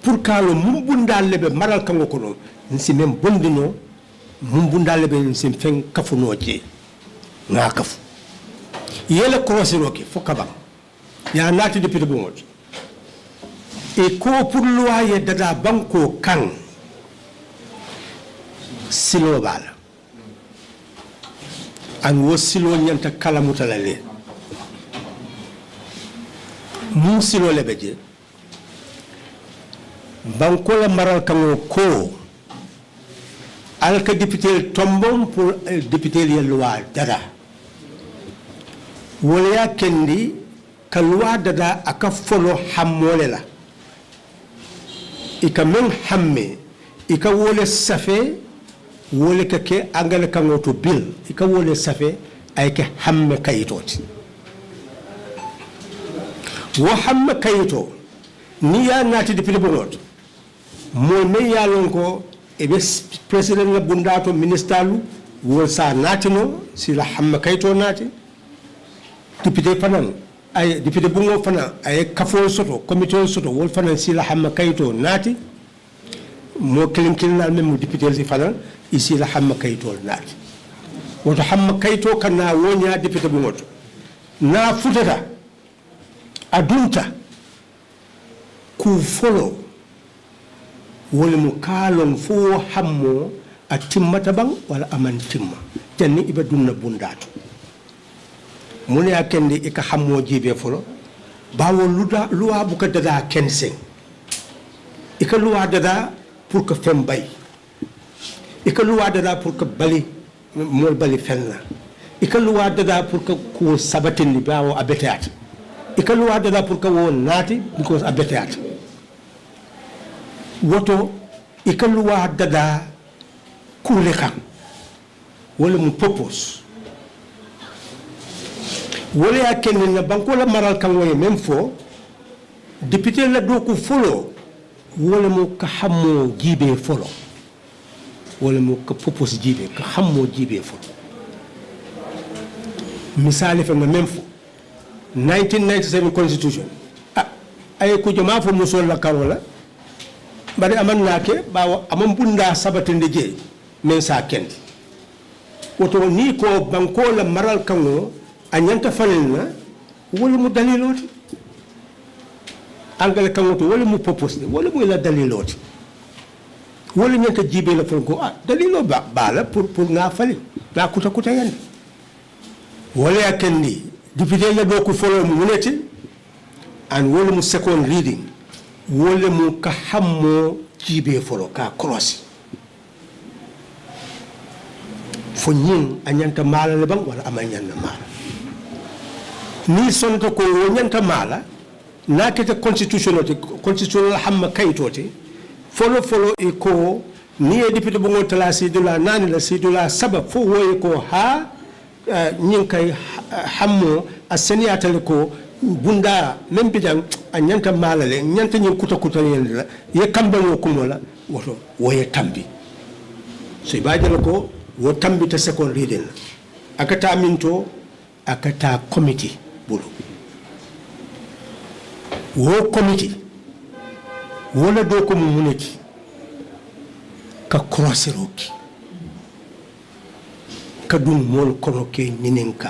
pour kalo mumbundal lebe maral kango ko non nsi mem bondino mumbundal lebe nsi fen kafuno je nga kafu yele crossero ke fokaba ya nati depuis de bongot e ko pour loi ye dada banko kan silo bala an wo silo nyanta kala mutalale mu silo lebeje banko la maral kango ko alka député tombom pour député li loi dada wala ya kendi ka loi dada aka folo hammole la ika men hamme ika wole safe wole kake angale kango to bill ika wole safe ay ke hamme kayitoti wo hamme kayito ni ya nati depuis bonot mo me ya lonko e be president la bundato ministalu wol sa natino si la hamme kayito nati député fanan ay député bungo fana ay kafol soto comité soto wol fanan si la hamme kayito nati mo kelim même député si fanan ici la hamma kayto naati woto hamma kayto kana wonya député bu ngoto na futata adunta ku folo wala mu kalon fo hammo a timmata bang wala aman timma tanni ibe dunna bundato mun ya kende e ka hammo jibe folo bawo luwa bu ka dada kensen e ka luwa dada pour que fem bay e ka luwa dada pour que bali mol bali fenna e ka luwa dada pour que ko sabatini bawo abetat e ka luwa dada pour que won nati because abetat woto e ka luwa dada kule kam wala mu purpose wala ya kenn na banko la maral kan woy même fo député la do ko folo wala mu ka xammo jibe folo wala mo ka propose jibe ka hammo jibe fo misali fa nga même fo 1997 constitution ay ko jama fo musol la karola bari aman nake bawo amam bunda sabatinde je men sa kendi woto ni ko banko la maral kango anyanta falena wala mu daliloti angale kango to wala mu propose wala mu la daliloti wala ñanta jibe la fon ko dalilo bala pour nga fali na kuta yande wala yakendi député la do ko follow mu neti and wala mu second reading wala mu ka hammo jibe folo ka cross fo ñing anyanta mala le bang wala amanyana mala ni sonto ko ñanta mala na kete constitutional hamma kaytoti follow e ko ni e député bo ngotala sidula nani la sidula sabab fo woye ko ha ñing kay hammo aseniatale ko bunda même bidang a ñanta malale ñanta ñin kuta yende la ye kambalo ko mola woto woye tambi so ibajala ko wo tambi ta second reading akata minto akata committee bulu wo committee wala do ko muneti ka croiseroki ka dum mol kono ke ñinenka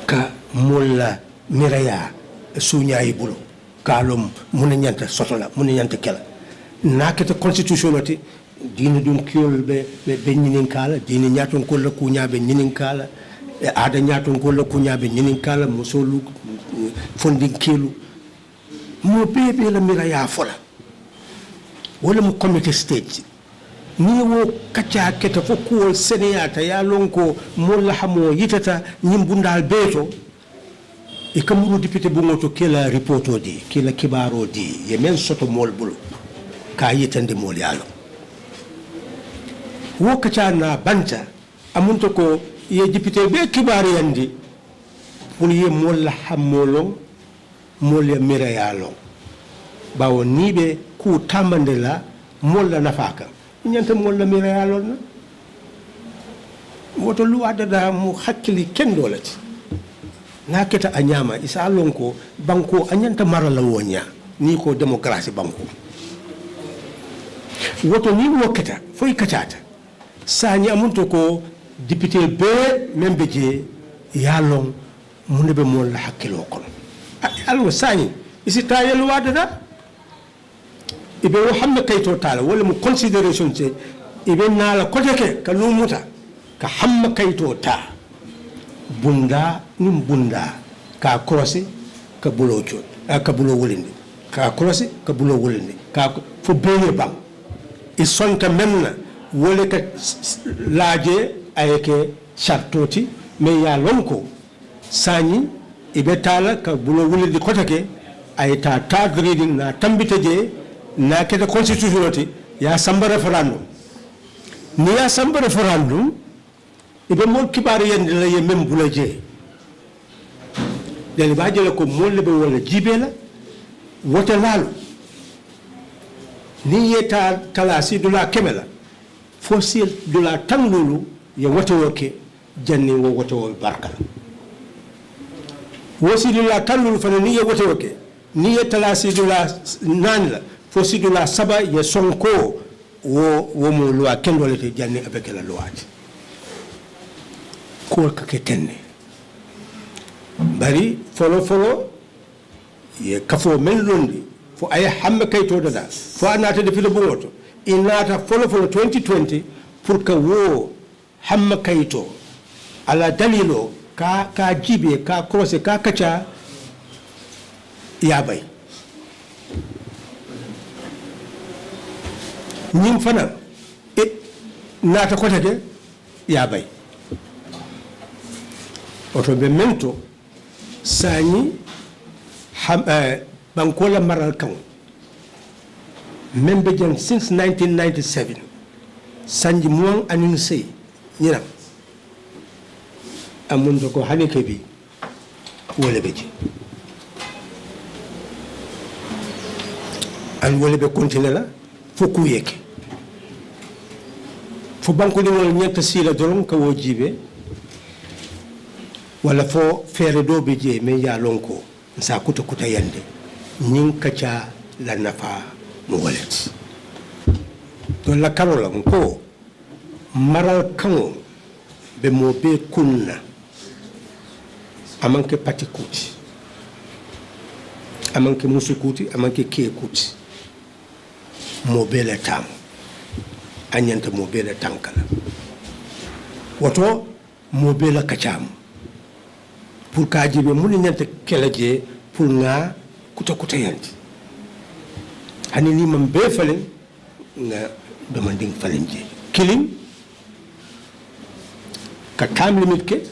ka molla miraya suñayi bulo kalom mun ñanta sotola mun ñanta kala nakete constitution ati dina dum kiol be ñinin kala dina ñaton ko la kuña be ñinin kala e ada ñaton ko la kuña be ñinin kala musolu fondin kelu mo bebe la miraya fola wala mu committee stage ni wo kacca keta fo kuwol seneyata ya lon ko molla hamo yitata ñim bundal beeto e kamuru député bungoto kela reporto di kela kibaro di ye men soto mol bulu ka yitande mol yalo wo kacca na banta amunto ko ye député be kibaro yandi pour ye molla hamolo mol ya mira yalo bawo nibe ku tamande la molla nafaka ñanta molla mira yalol na woto lu adada mu hakkili kendolati na keta a ñama isa lon ko banko a ñanta marala woña ni ko démocratie banko woto ni wo keta foy kacata sañi amunto ko député be membe je yalon mu be molla hakkilo kono alwa sañi isi tayel wadada ibe wo hamna kayto tala wala mu consideration se ibe nala koteke ka lumuta ka hamma kayto ta bunda nim bunda ka crossé ka bulo chot ka bulo wolinde ka crossé ka bulo wolinde ka fo beye bam i sonta menna wole ka laaje ayeke chartoti mais ya lonko sañi ibe tala ka bulo wolinde koteke ayta third reading na tambita je na kete constitution oti ya samba referendum ni ya samba referendum ibe mol kibar yende la ye mem bula je dele ba jele ko mol be wala jibe la wote lalu ni yeta talasi dula kemela fosil dula tanlulu ye wote woke janni wo wote wo barka wosi dula tanlulu fana ni ye wote woke ni ye talasi dula nanla fosi dula saba ye sonko wo mo loi kendole te janni avec la loi ko ka tenne bari folo ye kafo men londi fo ay hamme kayto dada fo anata de filo bongoto inata folo 2020 pour que wo hamme kayto ala dalilo ka jibe ka crossé ka kacha ya bay ñim fana nata ko tade ya bay oto be mento sañi bankola maral kan membe jan since 1997 sanji muang anin sey ñina amundo ko hanike bi wala beji an wala be continue la foku yeke fo banko ni wol ñenta sila doron ka wo jibe wala fo fere do be je men ya lonko sa kuta kuta yande nyin kacha la nafa mo walet to la karola ko maral kango be mo be kunna amanke pati kuti amanke musukuti amanke ke kuti mo be la tam anyanta mo be la tankala woto mo be la kacham pour ka jibe mun nyanta kelaje pour nga kuta kuta yanti hani ni mam be falen nga demanding falen je killing ka time limit ke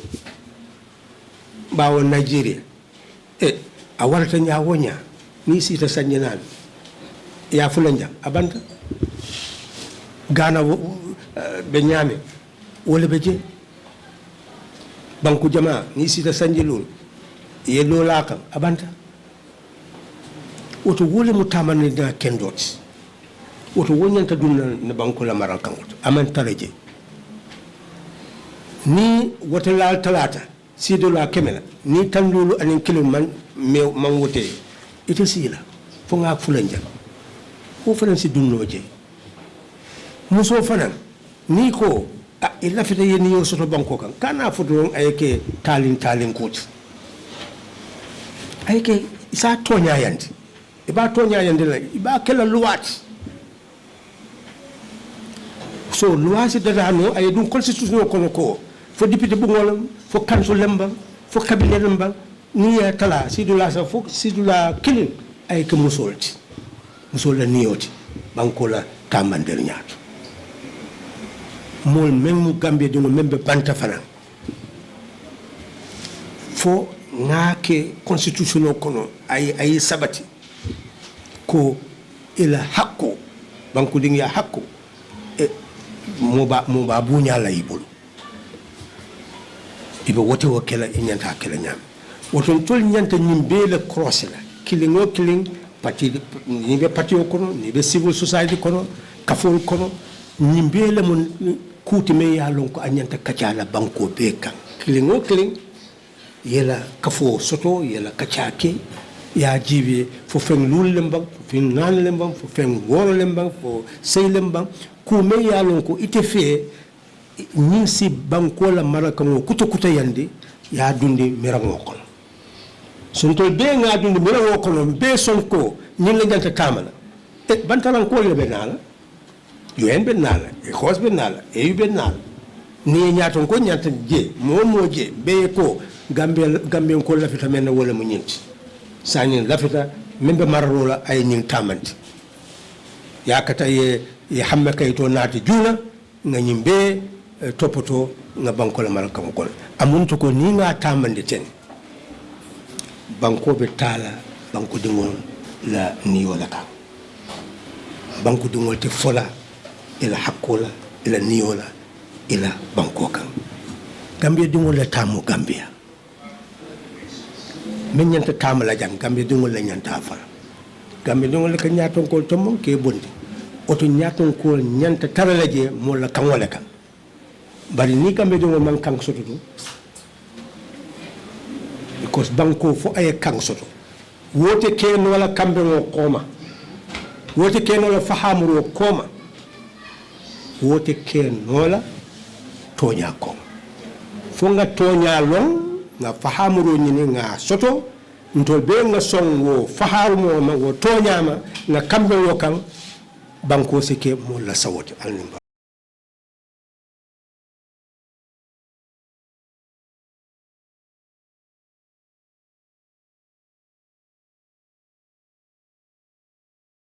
bawo Nigeria a warata nyawonya ni sita sanyanan ya fulanja abanta Ghana be nyame wala be je banku jama ni sita sanjilul ye lola kan abanta woto wole mutamane da kendot woto wonyanta dunna ne banku la maral kan woto aman taraje ni woto lal talata sido la kemela ni tandulu anen kilo man wote ite sila fo nga fulanja ko fanan si dunno je muso fanan ni ko illa fita yeni yo soto banko kan kana foto ayeke talin kuti ayeke isa tonya yandi iba tonya yandi la iba kala luwat so luwasi dada no ay dum constitution kono ko fo député bu ngolam fo council lembam fo cabinet lembam ni ya tala sidula sa fo sidula kilin ay ke musolti musol la niyoti banko la tamander ñaato mol même Gambie dino membe banta fana fo ngake constitution kono ay sabati ko ila hakko banko ding ya hakko e mo ba bunya la yibul ibe wote wo kala inyanta kala nyam woto tol nyanta nyimbe le cross la kilingo kiling parti ni be parti kono ni be civil society kono kafol kono nyimbe le mon kuti me ya lon ko anyanta kacala banko be kan kilingo kiling yela kafo soto yela kacake ya jibe fo fen lul lembang fo fen nan lembang fo fen woro lembang fo sey lembang ku me ya lon ko ite fe ñin si banko la maraka ngo kuta yandi ya dundi mirango kono son to be nga dundi mirango kono be son ko ñin la janta kamala e bantalan ko le be nala UN ben nala e khos ben nala e yu ben nala ni ñaaton ko ñanta je mo je be ko Gambien ko la fita men wala mu ñinti sani la fita membe mararola ay ñing tamanti ya kata ye hamme kayto naati juna nga ñimbe topoto nga banko la malaka ko amuntu ko ni nga tamande ten banko be tala banko dingol la ni wala ka banko dingol te fola ila hakola ila niola ila banko kan Gambia dingol la tamu Gambia men nyanta tamala jam Gambia dingol la nyanta fa Gambia dingol la ka nyaaton ko tomo ke bondi oto nyaaton ko nyanta taralaje mo la kan wala kan bari ni Gambia dingol man kan soto because banko fo ay kan soto wote ke no wala kambe ngo koma wote ke no la fahamuro koma wote ke no la tonya koma fo nga tonya long nga fahamuro nyini nga soto ntol be nga songo faharumo ma go tonya ma nga kambe wo kan banko sike mo la sawote alnimba